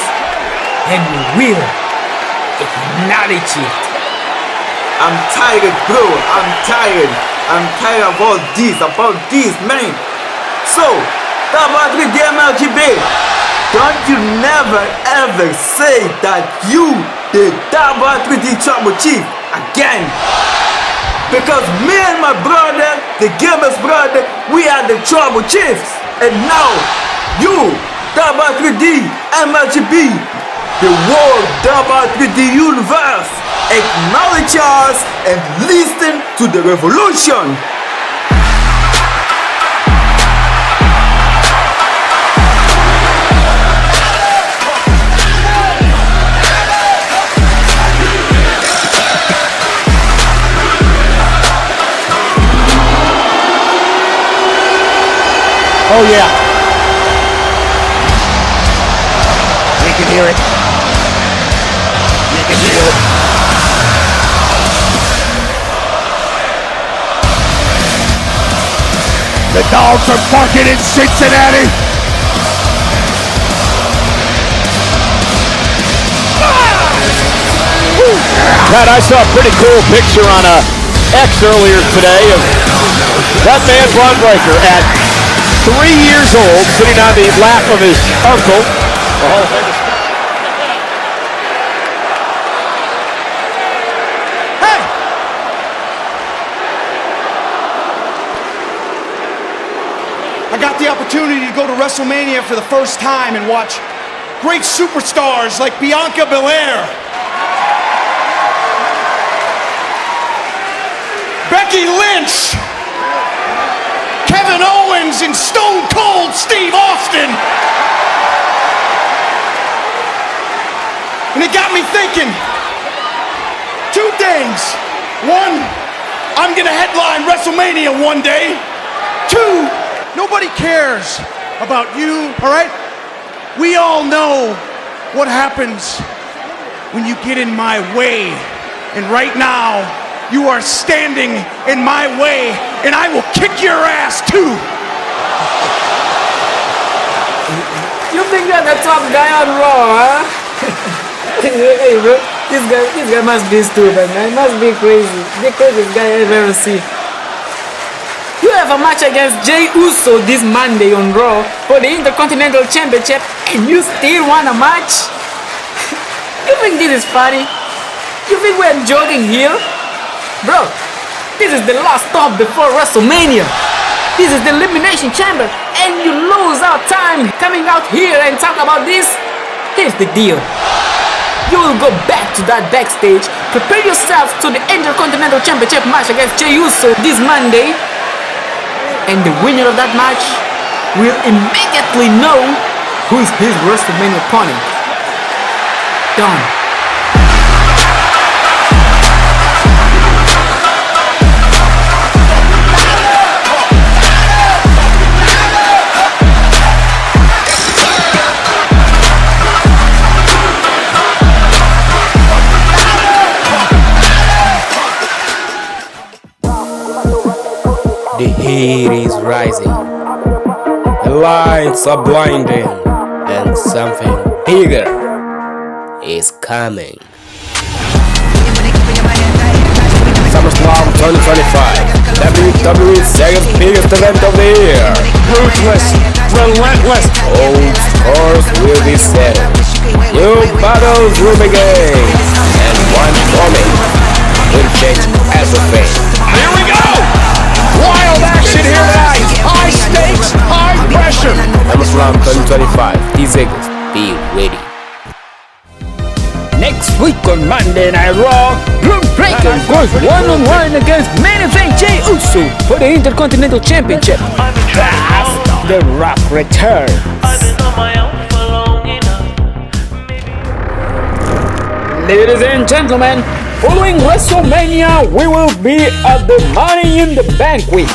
and we will acknowledge it. I'm tired, bro. I'm tired about this, man. So, Wr3D MRGB, don't you never ever say that you the Wr3D Trouble Chief again. Because me and my brother, the Gamers Brother, we are the Trouble Chiefs. And now, you, Wr3D MRGB, the world Wr3D Universe, acknowledge us and listen to the revolution. Oh yeah. We can hear it. We can hear it. The dogs are barking in Cincinnati. Pat, I saw a pretty cool picture on X earlier today of that man Braun Breaker at 3 years old, sitting on the lap of his uncle. Hey! I got the opportunity to go to WrestleMania for the first time and watch great superstars like Bianca Belair, Becky Lynch, Kevin Owens, and Stone Cold Steve Austin. And it got me thinking two things. One, I'm gonna headline WrestleMania one day. Two, nobody cares about you, all right? We all know what happens when you get in my way. And right now, you are standing in my way, and I will kick your ass too. You think you're the top guy on Raw, huh? Hey bro, this guy must be stupid, man. Must be crazy. The craziest guy I've ever seen. You have a match against Jey Uso this Monday on Raw for the Intercontinental Championship and you still want a match? You think this is funny? You think we're joking here? Bro, this is the last stop before Wrestlemania. This is the Elimination Chamber and you lose our time coming out here and talk about this? Here's the deal. You will go back to that backstage, prepare yourself to the Intercontinental Championship match against Jey Uso this Monday, and the winner of that match will immediately know who is his Wrestlemania opponent. Done. The heat is rising, the lights are blinding, and something bigger is coming. SummerSlam 2025, WWE's second biggest event of the year. Ruthless, relentless. Old scores will be settled, new battles will begin, and one moment will change everything. Here we go! Wild action here tonight. High stakes, high pressure. SummerSlam 2025. These Eagles, be ready. Next week on Monday Night Raw, Bron Breakker goes one-on-one against main event Jey Uso for the Intercontinental Championship. Plus, The Rock returns. Ladies and gentlemen, following WrestleMania, we will be at the Money in the Bank week.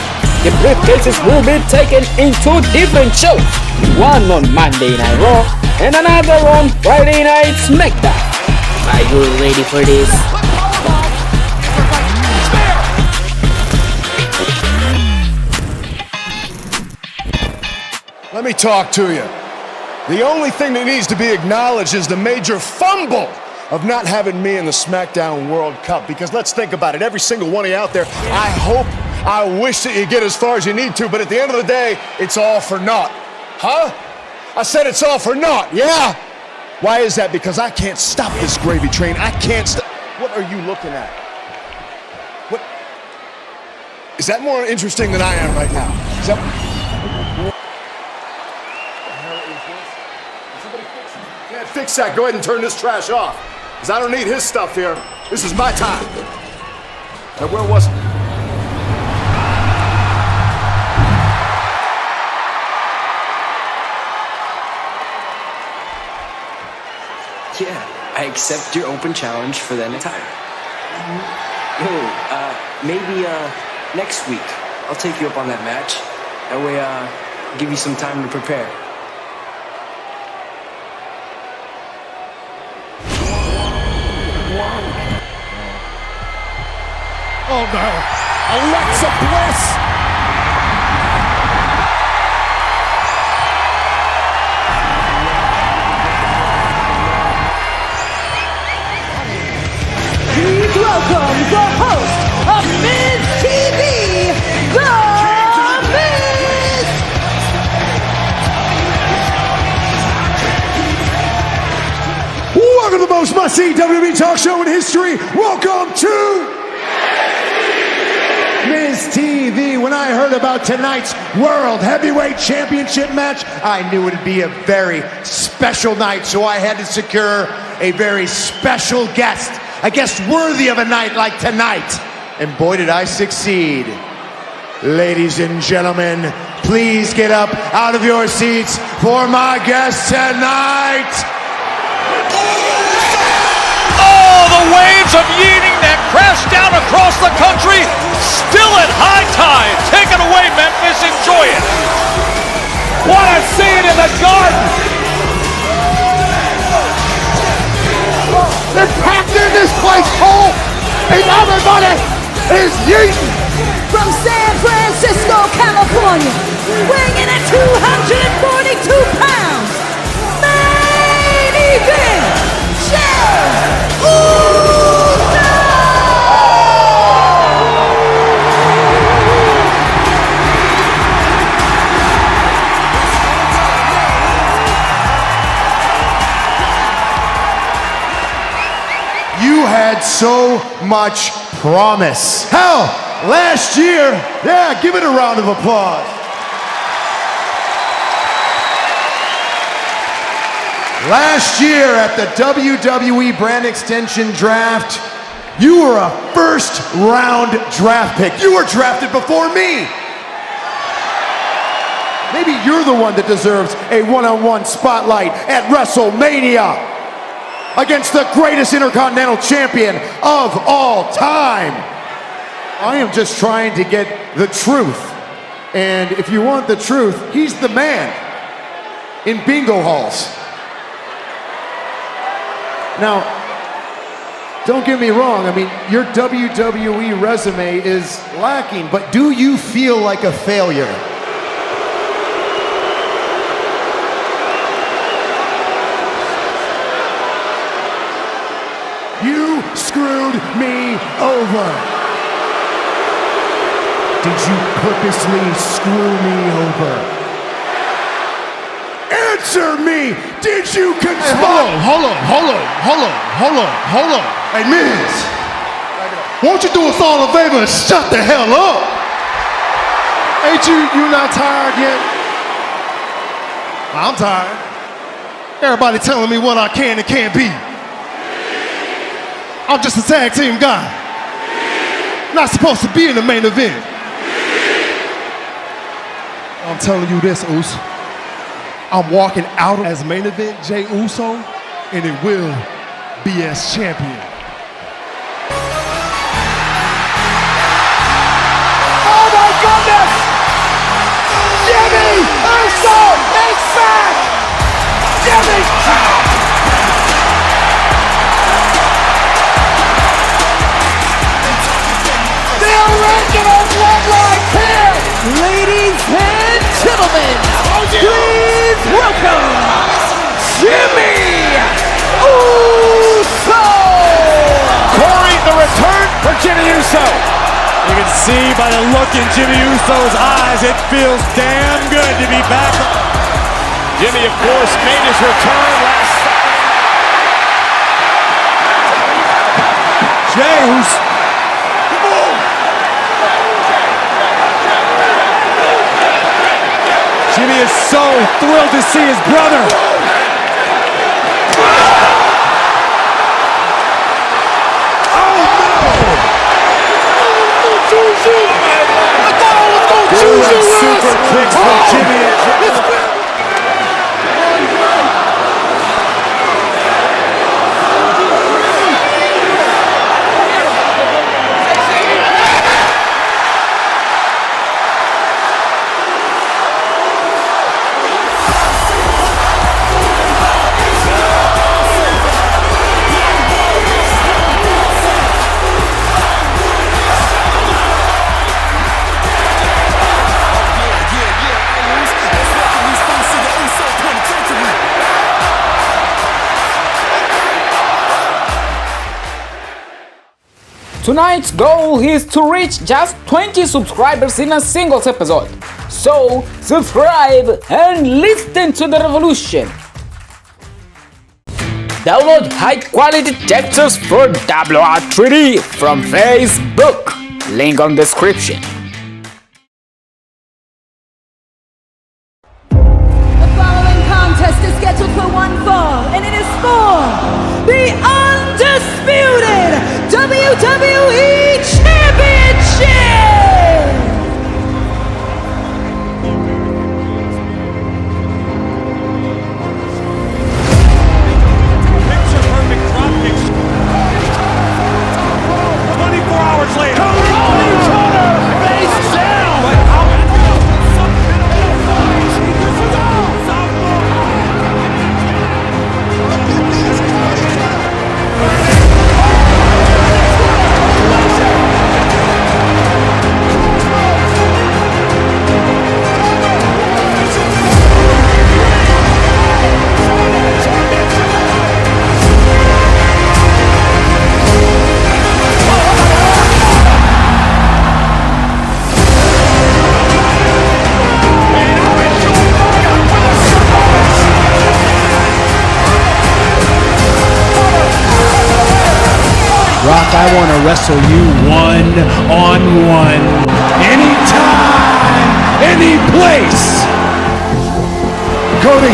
The briefcases will be taken in two different shows, one on Monday Night Raw and another on Friday Night SmackDown. Are you ready for this? Let me talk to you. The only thing that needs to be acknowledged is the major fumble of not having me in the SmackDown World Cup. Because let's think about it. Every single one of you out there, I wish that you get as far as you need to, but at the end of the day, it's all for naught. Huh? I said it's all for naught, yeah? Why is that? Because I can't stop this gravy train. I can't stop. What are you looking at? What? Is that more interesting than I am right now? Is that... Can't fix that. Go ahead and turn this trash off. Because I don't need his stuff here. This is my time. Now, where was it? Yeah, I accept your open challenge for the entire. Maybe next week I'll take you up on that match. That way, I'll give you some time to prepare. Oh no, Alexa Bliss! Please welcome the host of Miz TV, The Miz! Welcome to the most must-see WWE talk show in history. Welcome to Miz TV. When I heard about tonight's World Heavyweight Championship match, I knew it would be a very special night, so I had to secure a very special guest, a guest worthy of a night like tonight. And boy, did I succeed. Ladies and gentlemen, please get up out of your seats for my guest tonight. Oh, the waves of yeeting that crashed down across the country, still at high tide. Take it away, Memphis. Enjoy it. What a scene in the garden! They're packed in this place full, and everybody is yeeting. From San Francisco, California, weighing in at 242 pounds, You had so much promise. Hell, last year, yeah, give it a round of applause. Last year at the WWE Brand Extension Draft, you were a first round draft pick. You were drafted before me. Maybe you're the one that deserves a one-on-one spotlight at Wrestlemania against the greatest Intercontinental Champion of all time. I am just trying to get the truth. And if you want the truth, he's the man in bingo halls. Now, don't get me wrong, I mean, your WWE resume is lacking, but do you feel like a failure? You screwed me over. Did you purposely screw me over? Answer me! Did you conspire? Hey, hold on. Hey, Miz, won't you do us all a favor and shut the hell up? Ain't you not tired yet? I'm tired. Everybody telling me what I can and can't be. I'm just a tag team guy. Not supposed to be in the main event. I'm telling you this, Uso. I'm walking out as main event Jey Uso, and it will be as champion. Oh my goodness! Jey Uso is back! Jimmy! The original Bloodline here! Ladies and gentlemen, please welcome Jimmy Uso! Corey, the return for Jimmy Uso. You can see by the look in Jimmy Uso's eyes, it feels damn good to be back. Jimmy, of course, made his return last Saturday. Jey Uso. Jimmy is so thrilled to see his brother. Super kicks from Jimmy. Tonight's goal is to reach just 20 subscribers in a single episode. So, subscribe and listen to the revolution. Download high-quality textures for Wr3D from Facebook. Link on description. The following contest is scheduled for one fall, and it is for the undisputed WWE Championship! Picture-perfect dropkicks. 24 hours later. Face down! wrestle you one-on-one. Anytime, any place. Cody,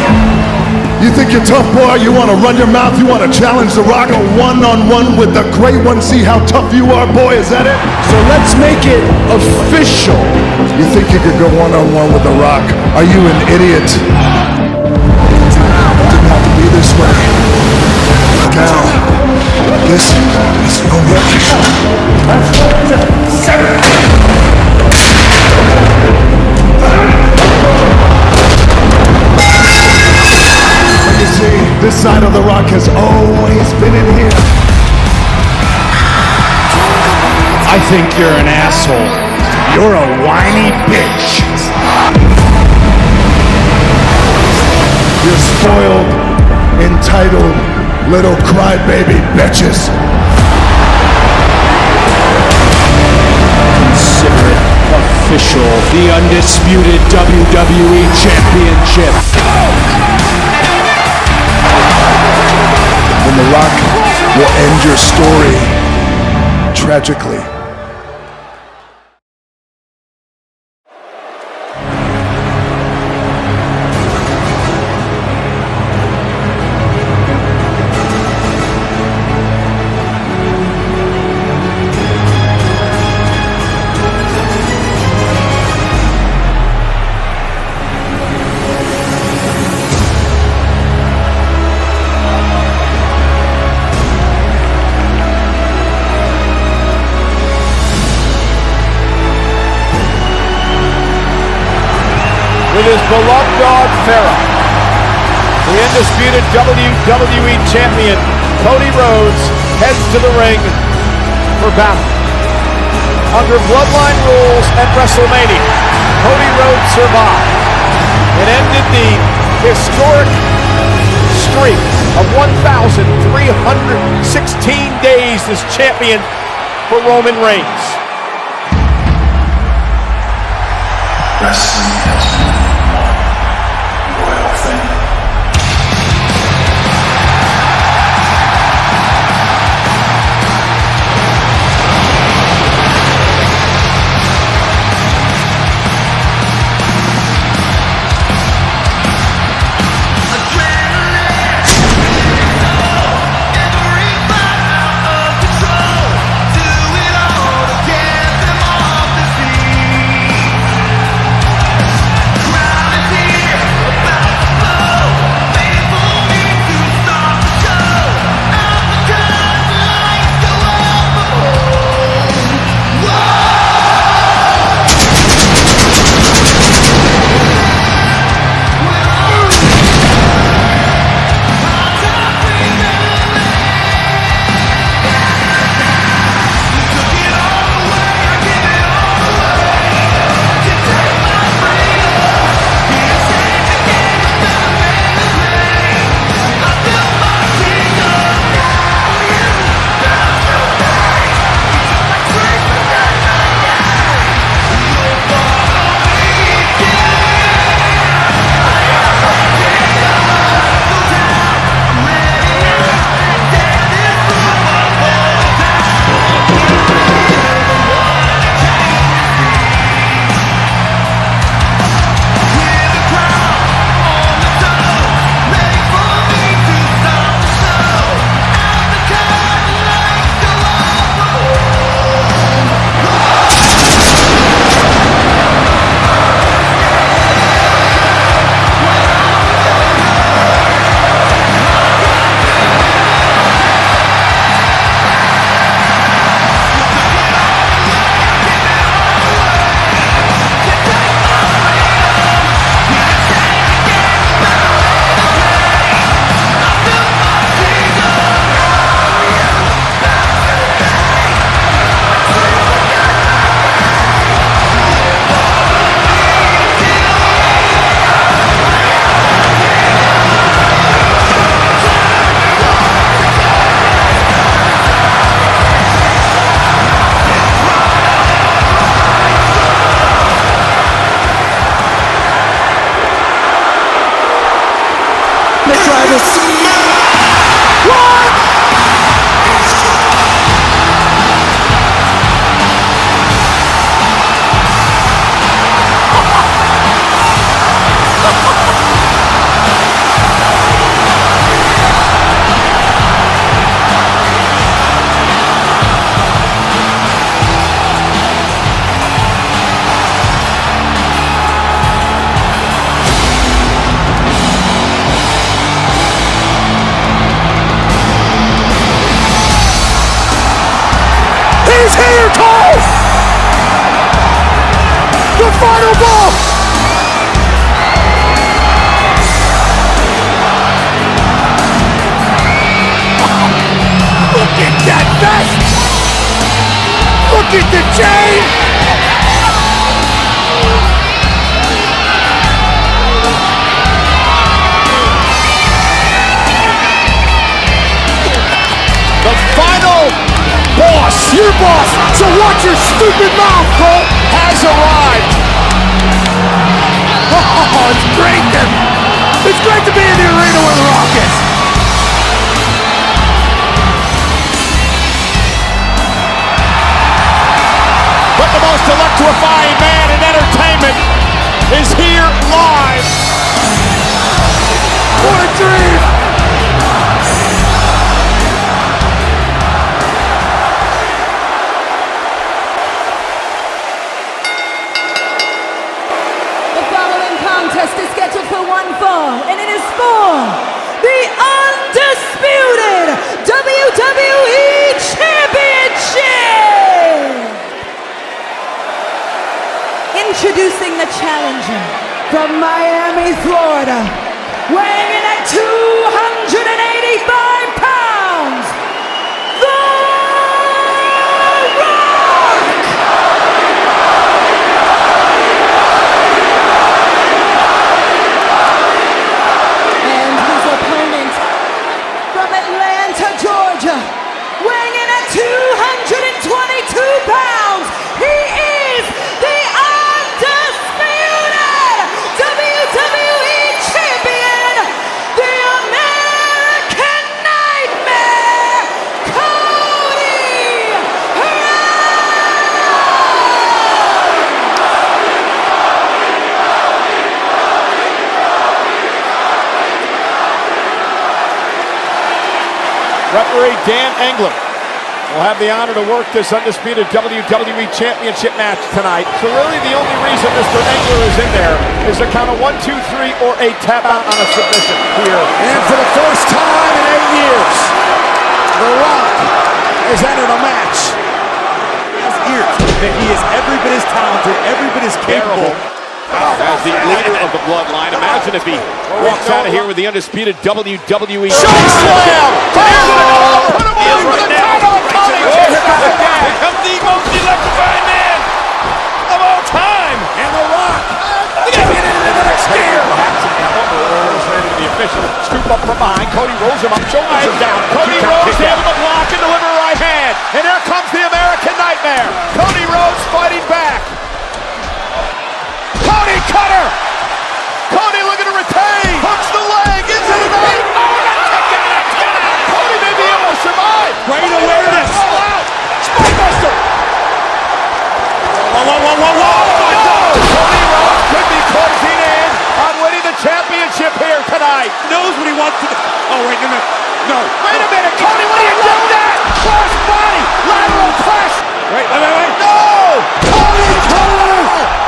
you think you're tough, boy? You want to run your mouth? You want to challenge The Rock a one-on-one with the Great One? See how tough you are, boy? Is that it? So let's make it official. You think you could go one-on-one with The Rock? Are you an idiot? It didn't have to be this way. Now, this is only official. This side of The Rock has always been in here. I think you're an asshole. You're a whiny bitch. You're spoiled, entitled, little crybaby bitches. Consider it official. The undisputed WWE Championship. When The Rock will end your story tragically. With his beloved dog, Farrah, the undisputed WWE Champion, Cody Rhodes, heads to the ring for battle. Under Bloodline rules at Wrestlemania, Cody Rhodes survived and ended the historic streak of 1,316 days as champion for Roman Reigns. Wrestling has one royal thing. He's here, Cole! The final ball! Look at that vest! Look at the chain! The final boss, your boss, so watch your stupid mouth, Cole, has arrived. Oh, it's great it's great to be in the arena where The Rock is. But the most electrifying man in entertainment is here live. What a dream! The following contest is scheduled for one fall, and it is for the undisputed WWE Championship! Introducing the challenger from Miami, Florida, weighing in at 285 pounds, The Rock! And his opponent from Atlanta, Georgia, weighing in at 222 pounds, he is the WWE Champion, the American Nightmare, Cody Referee Dan Engler will have the honor to work this undisputed WWE Championship match tonight. So really the only reason Mr. Engler is in there is to count a 1, 2, 3, or a tap out on a submission here. And for the first time in 8 years, The Rock has entered a match. That he is every bit as talented, every bit as capable. As the leader of the Bloodline, imagine if he walks out of here with the undisputed WWE Slam! Put him over the title of Cody! Here comes the most electrifying man of all time! And The Rock! Get into the next gear! The official scoop up from behind. Cody rolls him up, shoulders him down. Cody Rhodes able to block and deliver right hand. And here comes the American Nightmare. Cody Rhodes fighting back. Cody cutter! Cody looking to retain! Hooks the leg! Is it enough? Cody may be able to survive! Great awareness! All out! Spinebuster! Whoa, whoa, whoa, whoa, whoa! Oh my God! Cody Rhodes could be closing in on winning the championship here tonight. Knows what he wants to do. Oh, wait a minute. No. Wait a minute, Cody, what are you doing that? Cross body! Lateral press! Wait. No! Cody cutter!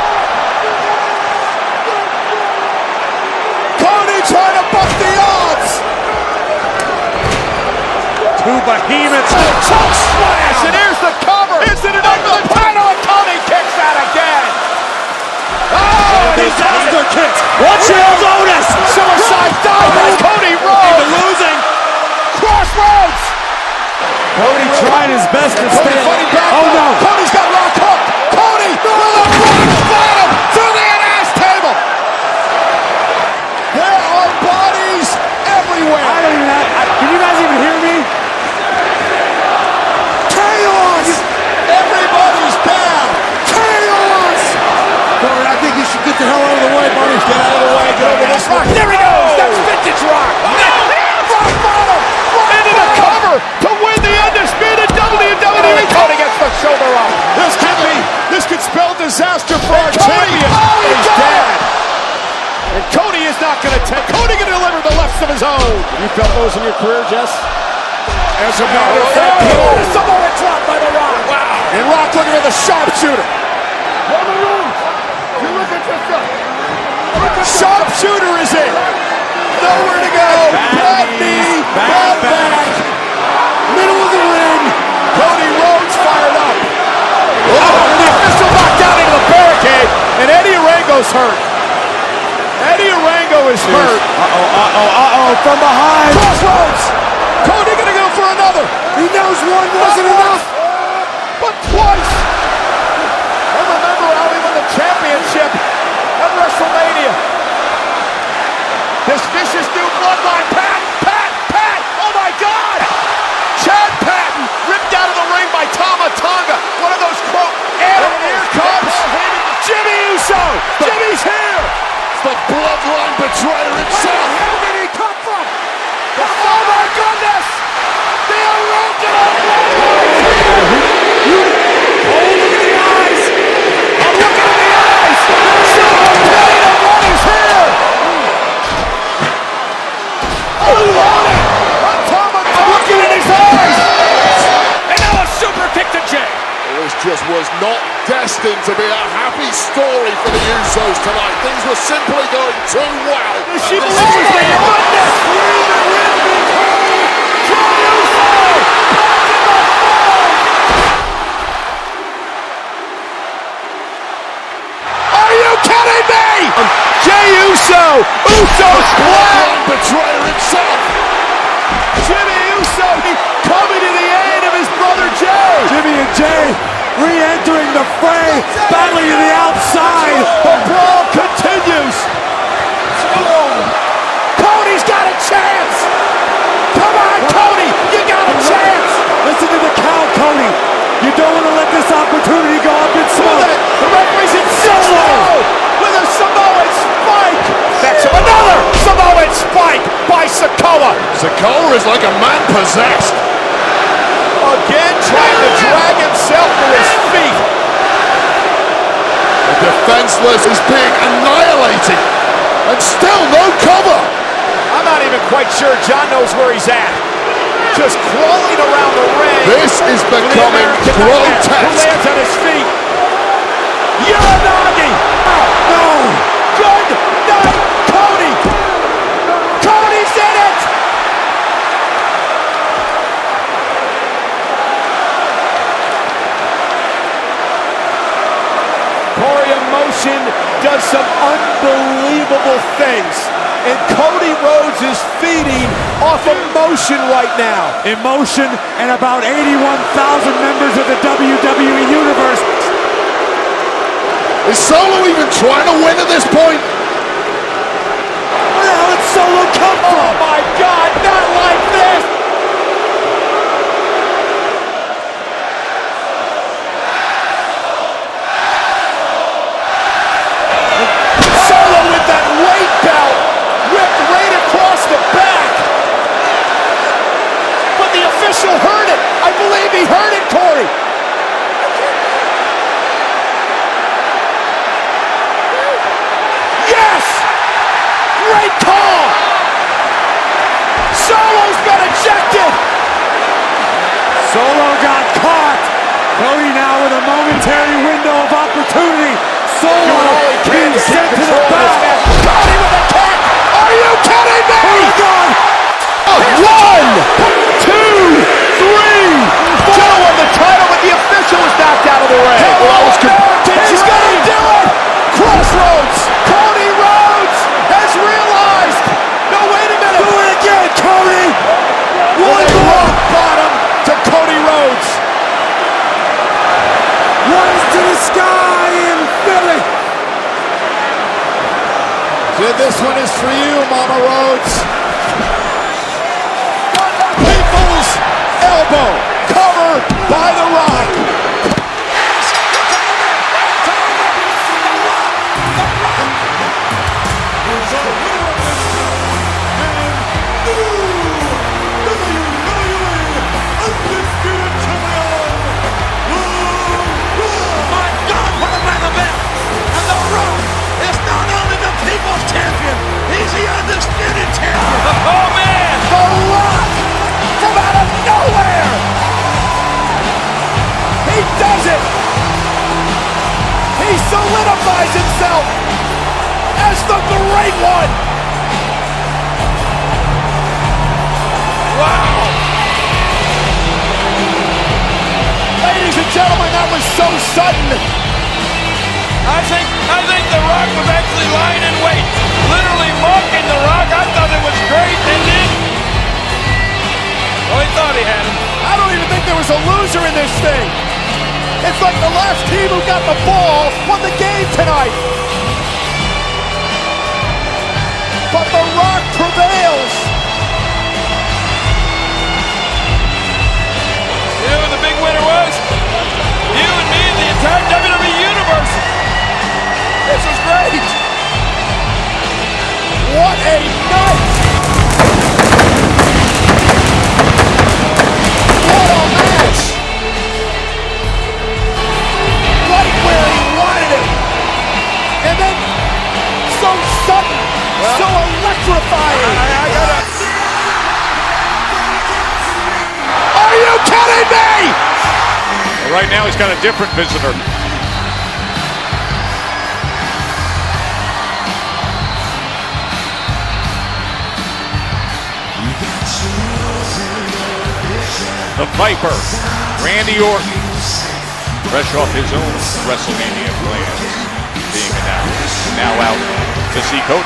Trying to buck the odds! Two behemoths. Choke splash! And here's the cover! Is it enough for the title? And Cody kicks out again! Oh, disaster kick! Watch your bonus! Suicide dive by Cody Rhodes! Losing! Crossroads! Cody trying his best to stay. Oh no! Cody's got Rock hooked! Cody! Will the Rock bottom through the ass table! There are bodies everywhere! I don't even have. Can you guys even hear me? Chaos! Everybody's down! Chaos! Cody, I think you should get the hell out of the way, buddy. Get out of the way. Get over this Rock. There he goes! That's vintage Rock! Rock bottom! Into the cover to win the undisputed WWE! Cody gets the shoulder up! This could spell disaster for our champion! Oh, he's dead! And Cody is not going to take. Cody going to deliver the lefts of his own. You felt those in your career, Jess? As a matter of fact, Samoa drop by The Rock. Wow. And Rock looking at the sharpshooter. You look at yourself. Sharpshooter is in. Nowhere to go. Bad knee. Bad back. Middle of the ring. Cody Rhodes fired up. Uso's hurt. Eddie Orango is hurt. From behind. Crossroads. Cody gonna go for another. He knows one wasn't enough. But twice. And remember how he won the championship at Wrestlemania. This vicious new bloodline. Pat. Oh my God. Chad Patton ripped out of the ring by Tama Tonga. One of those quote animals. And here comes Jey Uso. Jimmy's here. The bloodline betrayer himself. Where did he come from? Oh my goodness! The original bloodline! Oh, look at the eyes! I'm looking at the eyes! Celebrating of what is here! Oh, Lord! I'm looking at his eyes! And now a super kick to Jey! This just was not destined to be a happy story for the Usos tonight. Things were simply going too well. She believes they won this! Are you kidding me? Jey Uso! Uso's blood! Betrayer himself! Jimmy Uso coming to the aid of his brother Jey! Jimmy and Jey re-entering the fray, battling to the outside. The brawl continues! Cody's got a chance! Come on, Cody! You got a chance! Listen to the count, Cody. You don't want to let this opportunity go up in smoke. The referee's in solo with a Samoan spike! That's another Samoan spike by Sikoa! Sikoa is like a man possessed. Again trying to drag himself to his feet. The defenseless is being annihilated. And still no cover. I'm not even quite sure John knows where he's at. Just crawling around the ring. This is becoming grotesque. Who lands on his feet? Uranagi! No! Good night, Cody! Cody's in it! Corey Emotion does some unbelievable things. And Cody Rhodes is feeding off emotion right now. Emotion and about 81,000 members of the WWE Universe. Is Solo even trying to win at this point? Where the hell did Solo come from? Oh my God, not like this! Solo with that weight belt whipped right across the back. But the official heard it. I believe he heard it, Corey. Yes! Great call! Solo's been ejected! Solo got caught. Cody now with a momentary window of opportunity. Solo being sent to the back. Cody with a kick! Are you kidding me? Oh my God! 1, 2, 3, 4. Joe won the title, but the official was knocked out of the ring. He's gonna do it! Crossroads! Cody Rhodes has realized! No, wait a minute! Do it again, Cody! One rock bottom to Cody Rhodes. Rise to the sky in Philly. This one is for you, Mama Rhodes. People's elbow, cover by The Rock. Oh man! The Rock from out of nowhere! He does it! He solidifies himself as the Great One! Wow! Ladies and gentlemen, that was so sudden! I think The Rock was actually lying in wait, literally mocking The Rock. I thought it was great, and then, well, he thought he had him. I don't even think there was a loser in this thing. It's like the last team who got the ball won the game tonight. But The Rock prevails. You know who the big winner was? You and me and the entire WWE Universe. This was great. What a night. What a match. Right where he wanted it. And then so sudden, so electrifying. I gotta... Are you kidding me? Well, right now he's got a different visitor. The Viper, Randy Orton, fresh off his own Wrestlemania plans being announced. Now out to see Cody.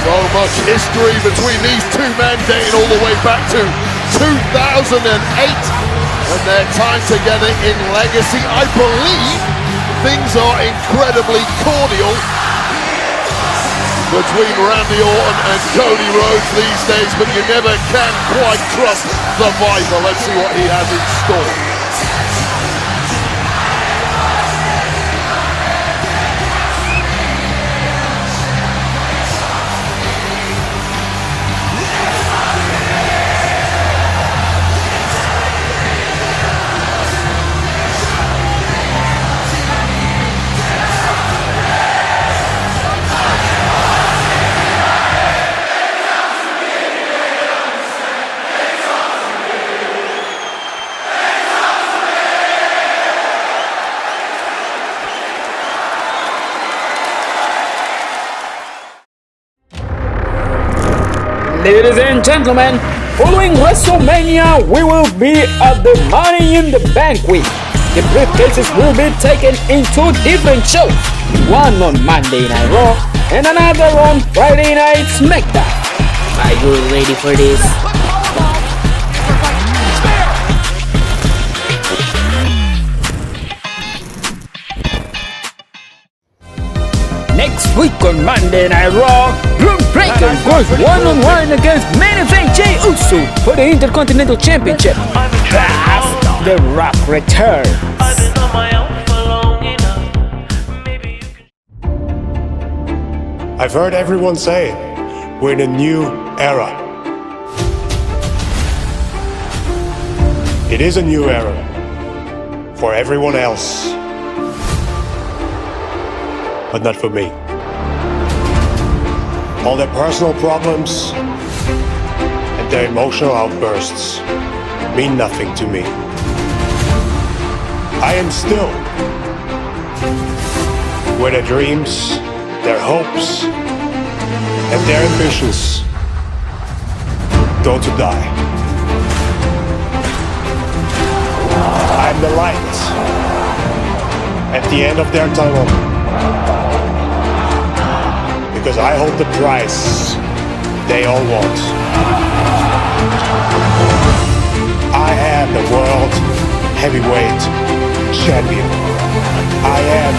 So much history between these two men dating all the way back to 2008 and their time together in Legacy. I believe things are incredibly cordial between Randy Orton and Cody Rhodes these days, but you never can quite trust the Viper. Let's see what he has in store. Ladies and gentlemen, following WrestleMania, we will be at the Money in the Bank week. The briefcases will be taken in two different shows, one on Monday Night Raw and another on Friday Night SmackDown. Are you ready for this? Next week on Monday Night Raw, Breaker goes one-on-one against main event Jey Uso for the Intercontinental Championship. As The Rock returns. I've heard everyone say we're in a new era. It is a new era for everyone else, but not for me. All their personal problems and their emotional outbursts mean nothing to me. I am still where their dreams, their hopes, and their ambitions go to die. I'm the light at the end of their tunnel, because I hold the prize they all want. I am the world heavyweight champion. I am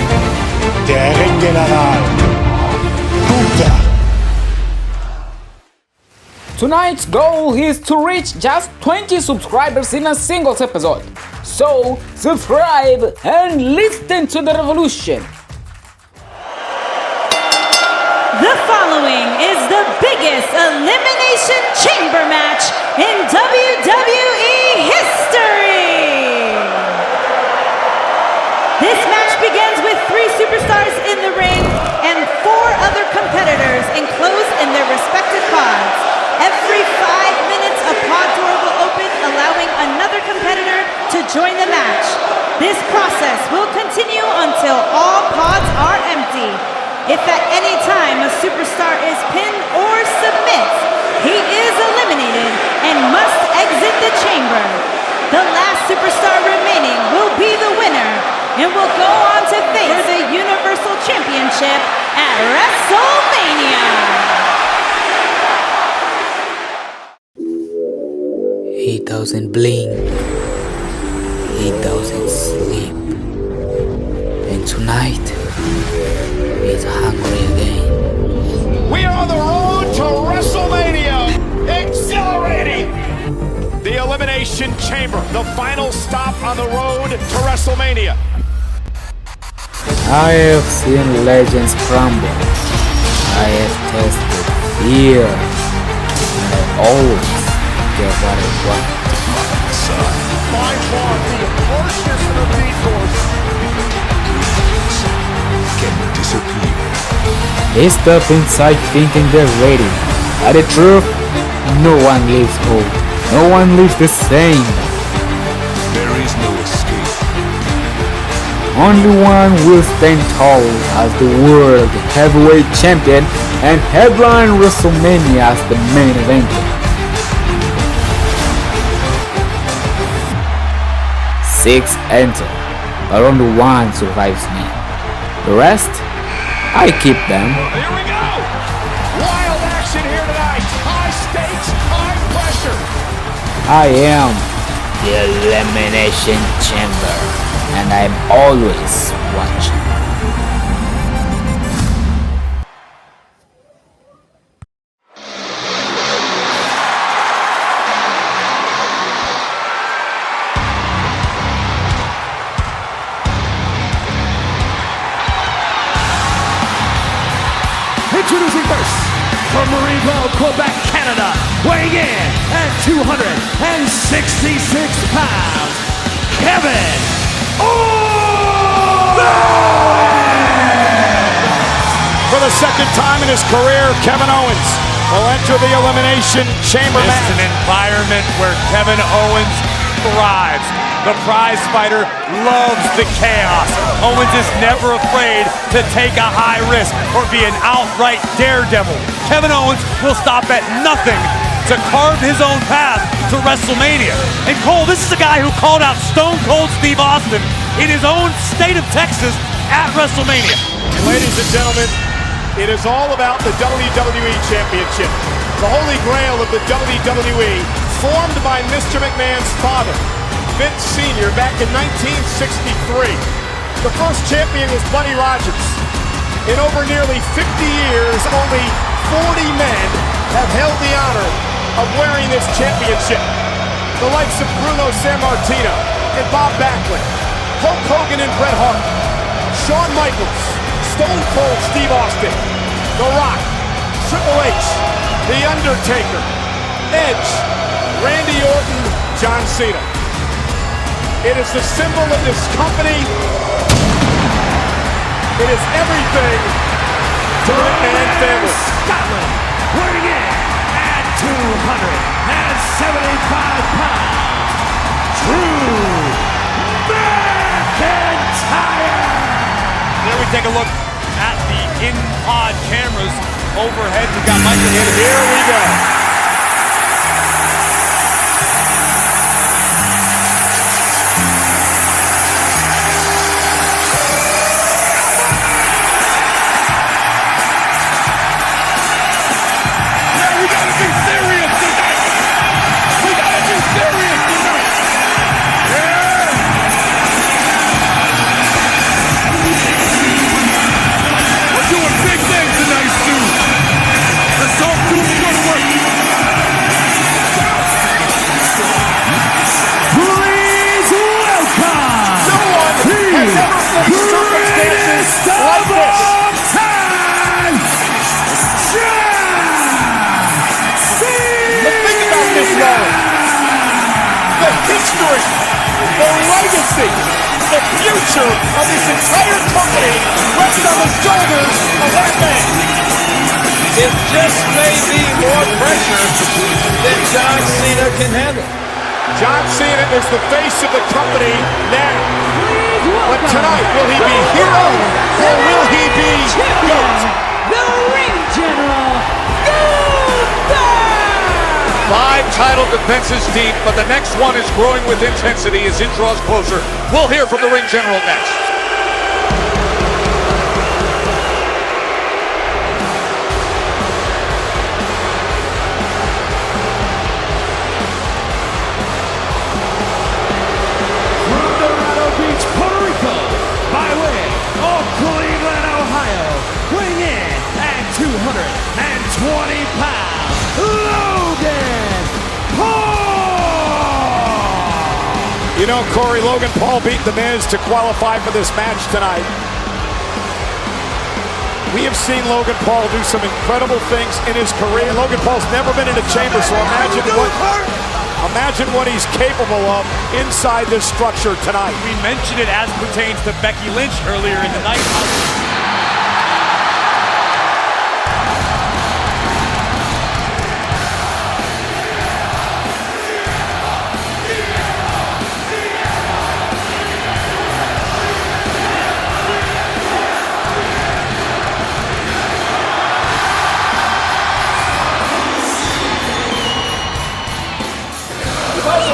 der Ring General Gunther. Tonight's goal is to reach just 20 subscribers in a single episode. So, subscribe and listen to the revolution. The following is the biggest Elimination Chamber match in WWE history. This match begins with 3 superstars in the ring and 4 other competitors enclosed in their respective pods. Every 5 minutes, a pod door will open, allowing another competitor to join the match. This process will continue until all pods are empty. If at any time a superstar is pinned or submits, he is eliminated and must exit the chamber. The last superstar remaining will be the winner. and will go on to face for the Universal Championship at WrestleMania. 8,000 blink, 8,000 sleep, and tonight is hungry again. We are on the road to WrestleMania, exhilarating! The Elimination Chamber, the final stop on the road to WrestleMania. I have seen legends crumble. I have tested fear, and I always get what I want. By far the harshest of detours. Can disappear. They step inside thinking they're ready. But the truth, no one leaves home. No one lives the same. There is no escape. Only one will stand tall as the World Heavyweight Champion and headline WrestleMania as the main event. 6 enter, but only one survives me. The rest, I keep them. Here we go! Wild action here tonight. High stakes, high pressure. I am the Elimination Chamber, and I'm always watching. Introducing first, from Marieville, Quebec, Canada, weighing in at 266 pounds, Kevin Owens! For the second time in his career, Kevin Owens will enter the Elimination Chamber match. It's an environment where Kevin Owens thrives. The prize fighter loves the chaos. Owens is never afraid to take a high risk or be an outright daredevil. Kevin Owens will stop at nothing to carve his own path to WrestleMania. And Cole, this is a guy who called out Stone Cold Steve Austin in his own state of Texas at WrestleMania. Ladies and gentlemen, it is all about the WWE Championship. The holy grail of the WWE, formed by Mr. McMahon's father, Vince Sr., back in 1963. The first champion was Buddy Rogers. In over nearly 50 years, only 40 men have held the honor of wearing this championship. The likes of Bruno Sammartino and Bob Backlund, Hulk Hogan and Bret Hart, Shawn Michaels, Stone Cold Steve Austin, The Rock, Triple H, The Undertaker, Edge, Randy Orton, John Cena. It is the symbol of this company. It is everything to the McMahon family. Scotland, weighing in at 275 pounds, Drew McIntyre! There we take a look at the in-pod cameras overhead. We've got Michael in. Here we go. The future of this entire company rests on the shoulders of that man. It just may be more pressure than John Cena can handle. John Cena is the face of the company now. But tonight, will he be hero or will he be GOAT? The Ring General, Gunther! 5 title defenses deep, but the next one is growing with intensity as it draws closer. We'll hear from the Ring General next. You know, Corey, Logan Paul beat The Miz to qualify for this match tonight. We have seen Logan Paul do some incredible things in his career. Logan Paul's never been in a chamber, so imagine what he's capable of inside this structure tonight. We mentioned it as pertains to Becky Lynch earlier in the night.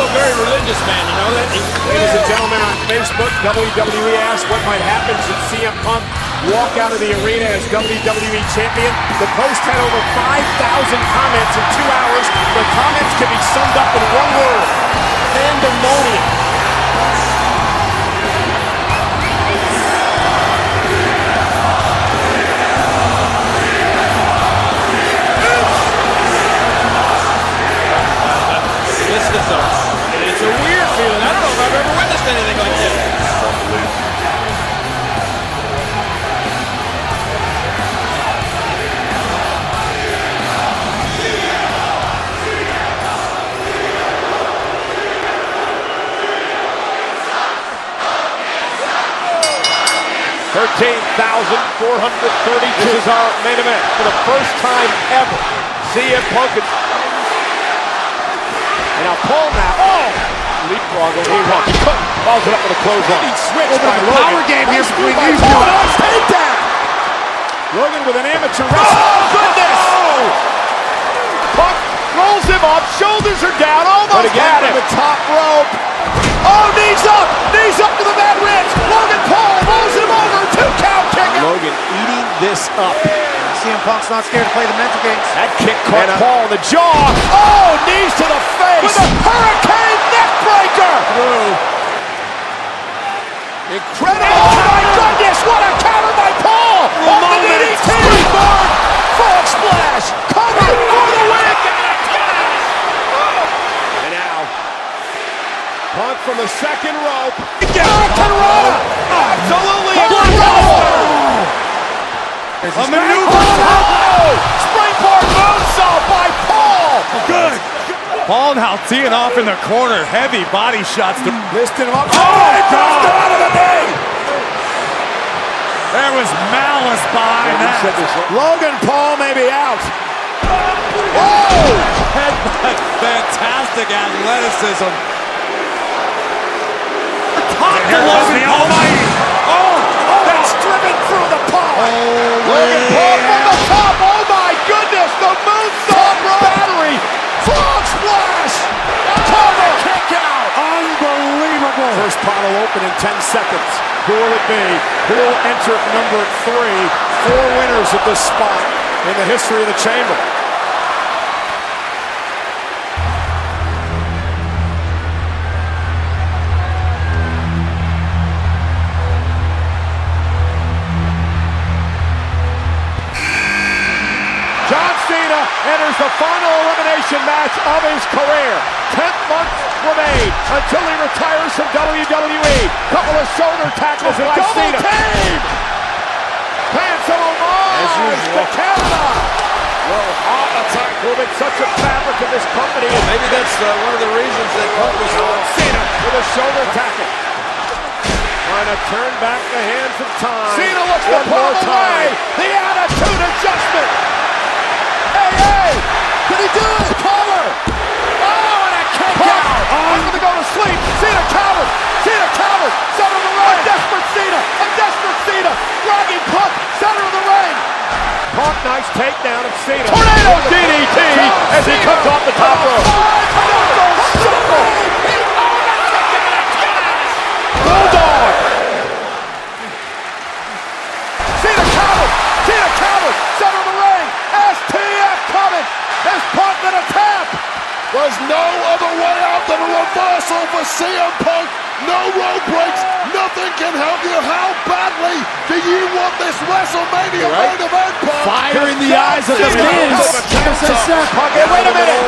Very religious man, you know that? Ladies and gentlemen, on Facebook, WWE asked what might happen should CM Punk walk out of the arena as WWE Champion. The post had over 5,000 comments in 2 hours. The comments can be summed up in one word: pandemonium. Listen to this. It's a weird feeling. I don't know if I've ever witnessed anything like this. This is our main event for the first time ever. CM Punk and now Paul now. Oh! Leapfrog over Punk. He follows it up with a clothesline. He switched by Logan. Power game here between these two. Nice takedown! Logan with an amateur wrestler. Oh, goodness! Oh! Punk rolls him up. Shoulders are down. Almost got him. The top rope. Oh, knees up! Knees up to the Mad Ridge. Logan Paul rolls him over. 2 count kick. Logan eating this up. CM Punk's not scared to play the mental games. That kick caught Paul in the jaw. Oh, knees to the face. With a hurricane neck breaker. Through. Incredible. Oh, my goodness. What a counter by Paul. Off the DDT. Springboard. Frog splash. Cover for the win. And now, Punk from the second rope. Absolutely. A maneuver. Oh! Springboard moonsault by Paul. Good. Paul now teeing off in the corner. Heavy body shots to lifting him up. Oh, he pushed him out of the knee. There was malice behind that. Logan Paul may be out. Oh! Fantastic athleticism. Top to Logan Almighty. Oh! That's driven through the Paul. Logan Paul from the top. Oh my goodness! The moonsault battery. Frog splash. Cover. Kick out. Unbelievable. First pot will open in 10 seconds. Who will it be? Who will enter number 3? 4 winners at this spot in the history of the chamber. Enters the final elimination match of his career. 10 months remain until he retires from WWE. Couple of shoulder tackles by Cena. Pants of homage to Canada. Well, heart attack proving such a fabric of this company. Maybe that's one of the reasons that Punk was on. Cena with a shoulder tackle. Trying to turn back the hands of time. Cena looks to pull away. The attitude adjustment. Hey! Can he do it? Collar! Oh, and a kick out! I'm gonna go to sleep! Cena covered! Cena covered! Center of the ring! A desperate Cena! Dragging Punk! Center of the ring! Punk, nice takedown of Cena. Tornado DDT as he comes off the top rope. Bulldog! Cena covered! Center of the ring! STF coming! There's Punk gonna tap! There's no other way out than a reversal for CM Punk. No road breaks. Nothing can help you. How badly do you want this WrestleMania main event, Punk? Fire in the eyes of the Miz. Wait a minute.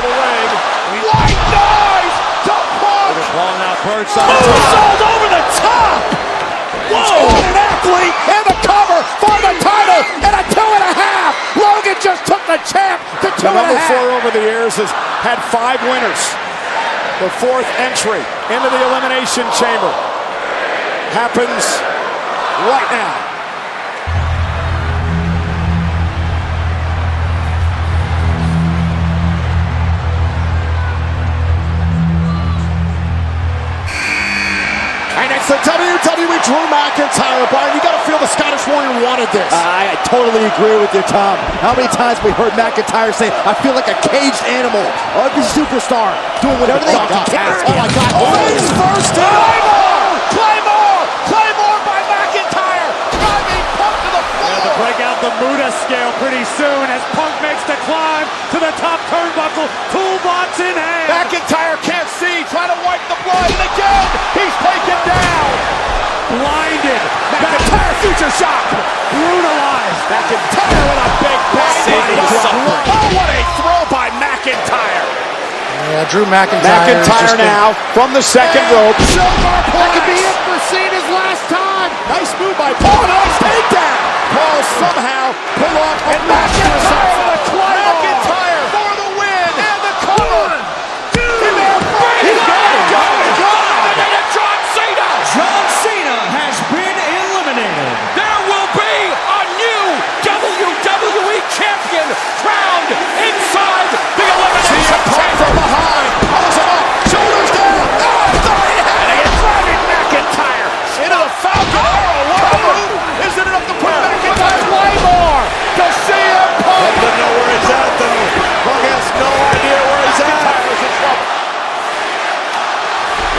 White noise to Punk. Ball now perched on Sold over the top! Whoa! An athlete and the cover for the title and a 2.5. Logan just took the champ to 2.5. Number 4 over the years has had 5 winners. The 4th entry into the Elimination Chamber happens right now. And it's the WWE Drew McIntyre. Brian, you got to feel the Scottish Warrior wanted this. I totally agree with you, Tom. How many times we heard McIntyre say, I feel like a caged animal. Every superstar doing whatever they can. Oh my God. Face first. Claymore! Claymore by McIntyre. Driving Punk to the floor. To break out the Muda scale pretty soon as Punk makes the climb to the top turnbuckle. Toolbox in hand. McIntyre can't see. Trying to wipe the blood. And again, he's taken down. Blinded. McIntyre future shock. Brutalized. McIntyre with a big body. Oh, what a throw by McIntyre. Yeah, Drew McIntyre now from the second rope. That could be it for seeing his last time. Nice move by Paul. Nice takedown. Paul somehow pull off and McIntyre with a Claymore. McIntyre for the win and the cover. He's got it. John Cena. John Cena has been eliminated. There will be a new WWE champion crowned inside the Elimination Chamber. From behind, pulls him up, shoulders down. Oh, thought he had it. Driving McIntyre into the Falcon Arrow. What a move! Isn't it up to put McIntyre? Claymore to CM Punk. Doesn't know where he's at though. Punk has no idea where he's at. McIntyre's in trouble.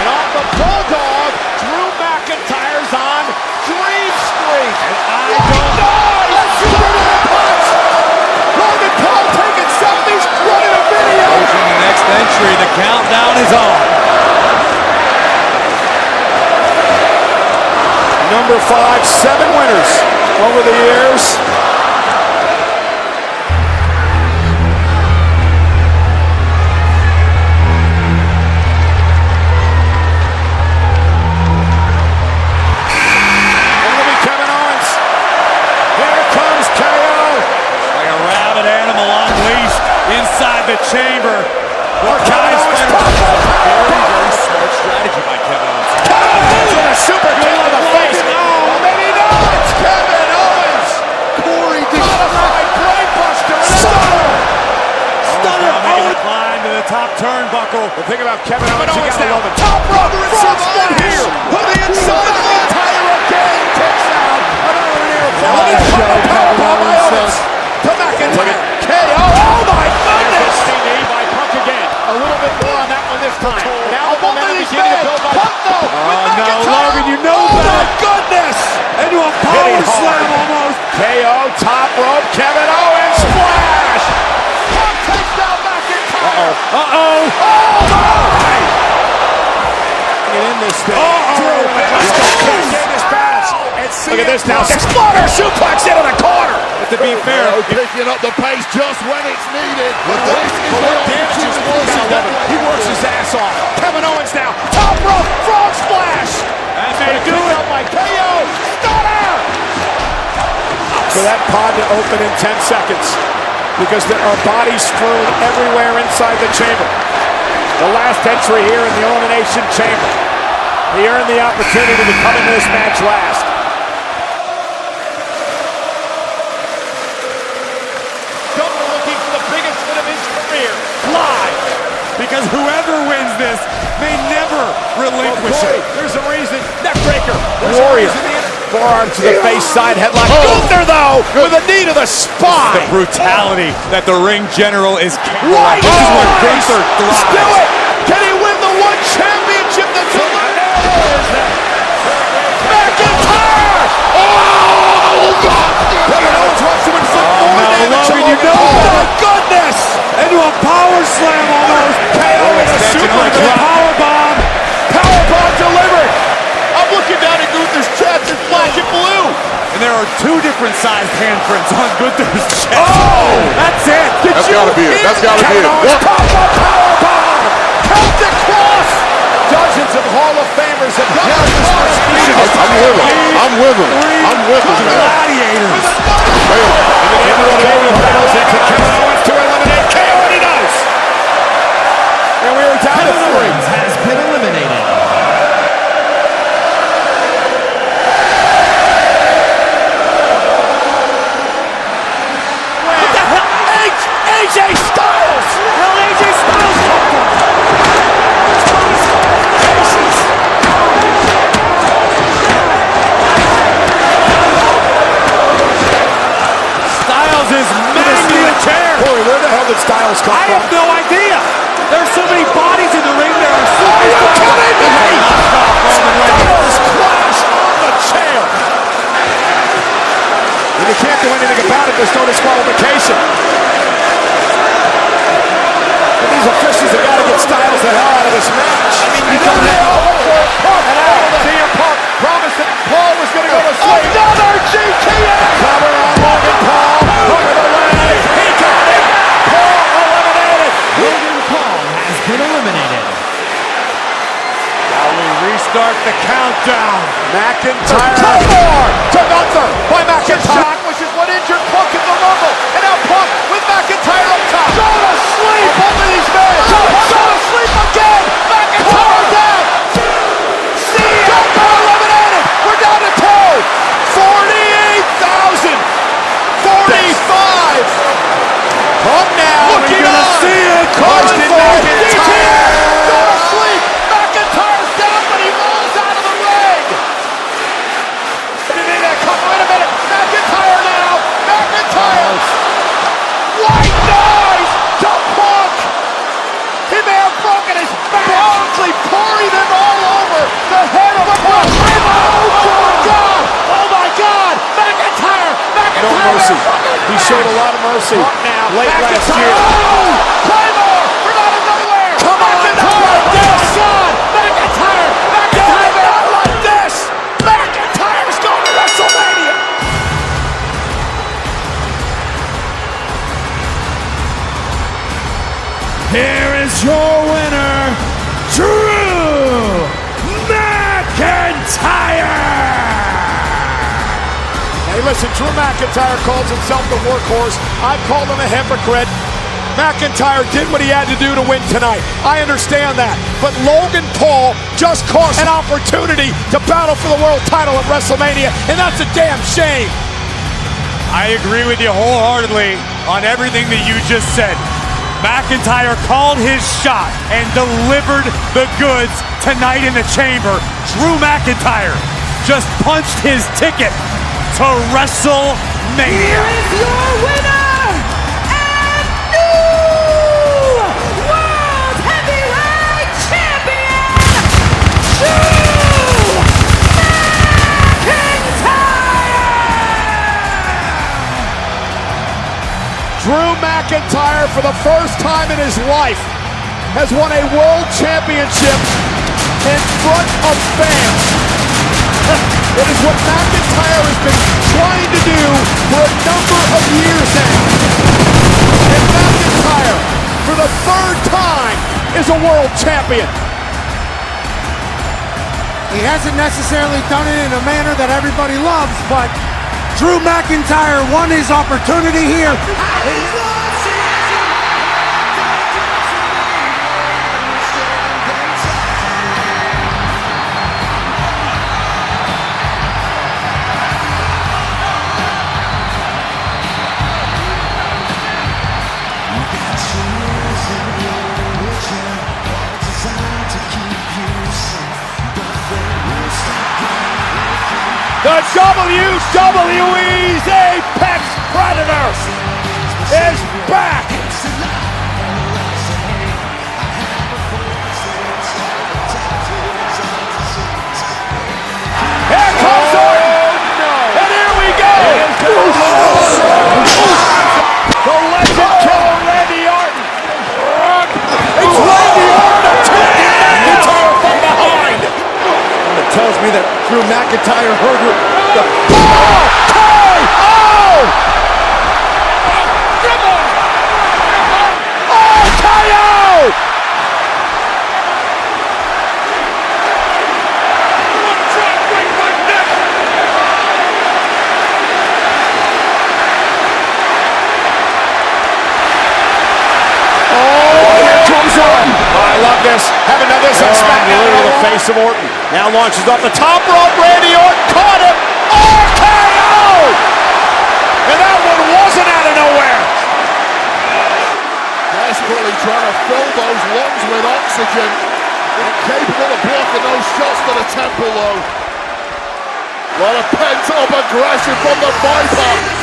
And off the Bulldog, Drew McIntyre's on Dream Street. And I don't know. Superman punch. Logan Paul taking selfies, running a video. Approaching the next entry, the countdown is on. Number 5, 7 winners over the years. Inside the chamber. Very smart strategy by Kevin Owens. Kevin Owens with a super kick to the face. Oh, maybe not. It's Kevin Owens. Corey modified brainbuster. Stunner. Owens climb to the top turnbuckle. The thing about Kevin Owens now. Top rope. Front splash. On the inside. McIntyre again. Kicks out. Another near fall. To McIntyre. KO. Oh my goodness. By Punk again. A little bit more on that one this time. Now the momentum beginning to build by Punk though. Oh no, Logan, you know that. Oh my goodness. Into a power slam almost. KO, top rope, Kevin Owens, splash. Punk takes down McIntyre. Uh-oh. Oh my. In this thing. Look at this now. Exploder suplex into the corner. But to be fair, picking up the pace just when it's needed. He works his ass off. Kevin Owens now. Top rope, frog splash. That may do it. By KO. Stunner. So that pod to open in 10 seconds because there are bodies strewn everywhere inside the chamber. The last entry here in the Elimination Chamber. He earned the opportunity to come into this match last. Double looking for the biggest win of his career. Live. Because whoever wins this may never relinquish it. There's a reason. Neckbreaker. Warrior. Forearm to the face, side headlock. Gunther, though, with a knee to the spine. The brutality that the ring general is capable of. Right. This is where Gunther thrives. Still it. Can he win the one championship that's McIntyre! Oh, God! Kevin Owens wants to inflict more damage. Logan, you know oh, my goodness! Into a power slam almost. KO with a super power bomb. Power bomb delivered. I'm looking down at Gunther's chest. It's black and blue. And there are 2 different sized handprints on Gunther's chest. Oh! That's it. That's gotta be it. That's gotta be it. Top rope power bomb. Celtic cross. dozens of Hall of Famers have held this prestigious. I'm with him. Gladiators. Cody battles into Kevin Owens to eliminate KO, and he does. And we are down to 3. Has been eliminated. AJ Styles! Hell, AJ Styles come from? Styles is menacing the chair. Corey, where the hell did Styles come from? I have no idea. There's so many bodies in the ring. There are superstars. Are you kidding me? Styles crash on the chair. And you can't do anything about it. There's no disqualification. And these officials have got to get Styles the hell out of this match. CM Punk promised that Paul was going to go to sleep. Another GTS! Cover on Logan Paul. Over the leg. He got it. Paul eliminated. Logan Paul has been eliminated. Now we restart the countdown. McIntyre. 2 more to Gunther by McIntyre. Which is what injured Punk in the Rumble. And now Punk with McIntyre up top. Go to sleep. Both of these men. Go to sleep again. McIntyre down. Gunther eliminated. We're down to 2. 48,000. 45. Punk now. Looking on. See it. Calling for McIntyre. Go to sleep. McIntyre's down, but he rolls out of the ring. Wait a minute. McIntyre now. McIntyre. White noise to Punk. He may have broken his back. Barnsley pouring them all over the head of Punk. Oh my God. Oh my God. McIntyre. No mercy. He showed a lot of mercy late last year. Oh! Claymore from out of nowhere. Come on, McIntyre. Oh God. McIntyre. McIntyre. Not like this. McIntyre's going to WrestleMania. Here is your winner, Drew McIntyre! Hey, listen, Drew McIntyre calls himself the workhorse. I've called him a hypocrite. McIntyre did what he had to do to win tonight. I understand that. But Logan Paul just cost an opportunity to battle for the world title at WrestleMania, and that's a damn shame. I agree with you wholeheartedly on everything that you just said. McIntyre called his shot and delivered the goods tonight in the chamber. Drew McIntyre just punched his ticket to WrestleMania. Here is your winner and new World Heavyweight Champion, Drew McIntyre! Drew McIntyre, for the first time in his life, has won a world championship in front of fans. It is what McIntyre has been trying to do for a number of years now. And McIntyre, for the 3rd time, is a world champion. He hasn't necessarily done it in a manner that everybody loves, but Drew McIntyre won his opportunity here. The WWE's Apex Predator is back. Here comes Orton. And here we go. The legend killer Randy Orton. It's Randy Orton attacking McIntyre from behind. It tells me that Drew McIntyre heard the KO! face of Orton. Now launches off the top rope. Randy Orton caught him. RKO! And that one wasn't out of nowhere. Desperately trying to fill those lungs with oxygen. Incapable of blocking those shots to the temple, though. A lot of pent-up aggression from the Viper.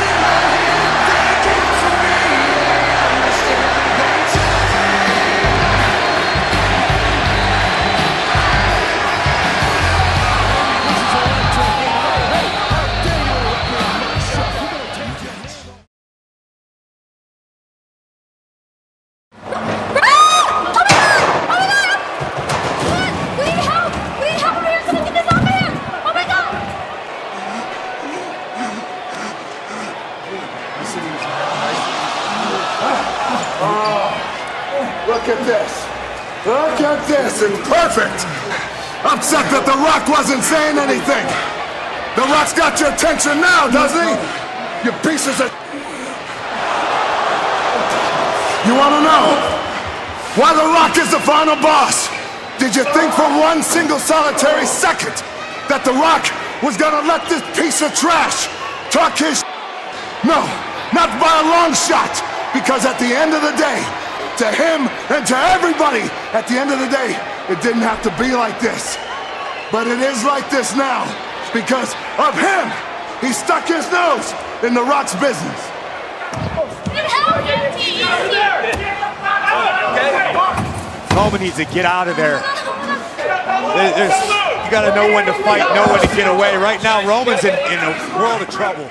Look at this, and perfect! Upset that The Rock wasn't saying anything! The Rock's got your attention now, doesn't he? You pieces of... You wanna know why The Rock is the final boss? Did you think for one single solitary second that The Rock was gonna let this piece of trash talk his... No, not by a long shot, because at the end of the day, to him and to everybody, at the end of the day, it didn't have to be like this. But it is like this now, because of him. He stuck his nose in The Rock's business. Roman needs to get out of there. You got to know when to fight, know when to get away. Right now, Roman's in a world of trouble.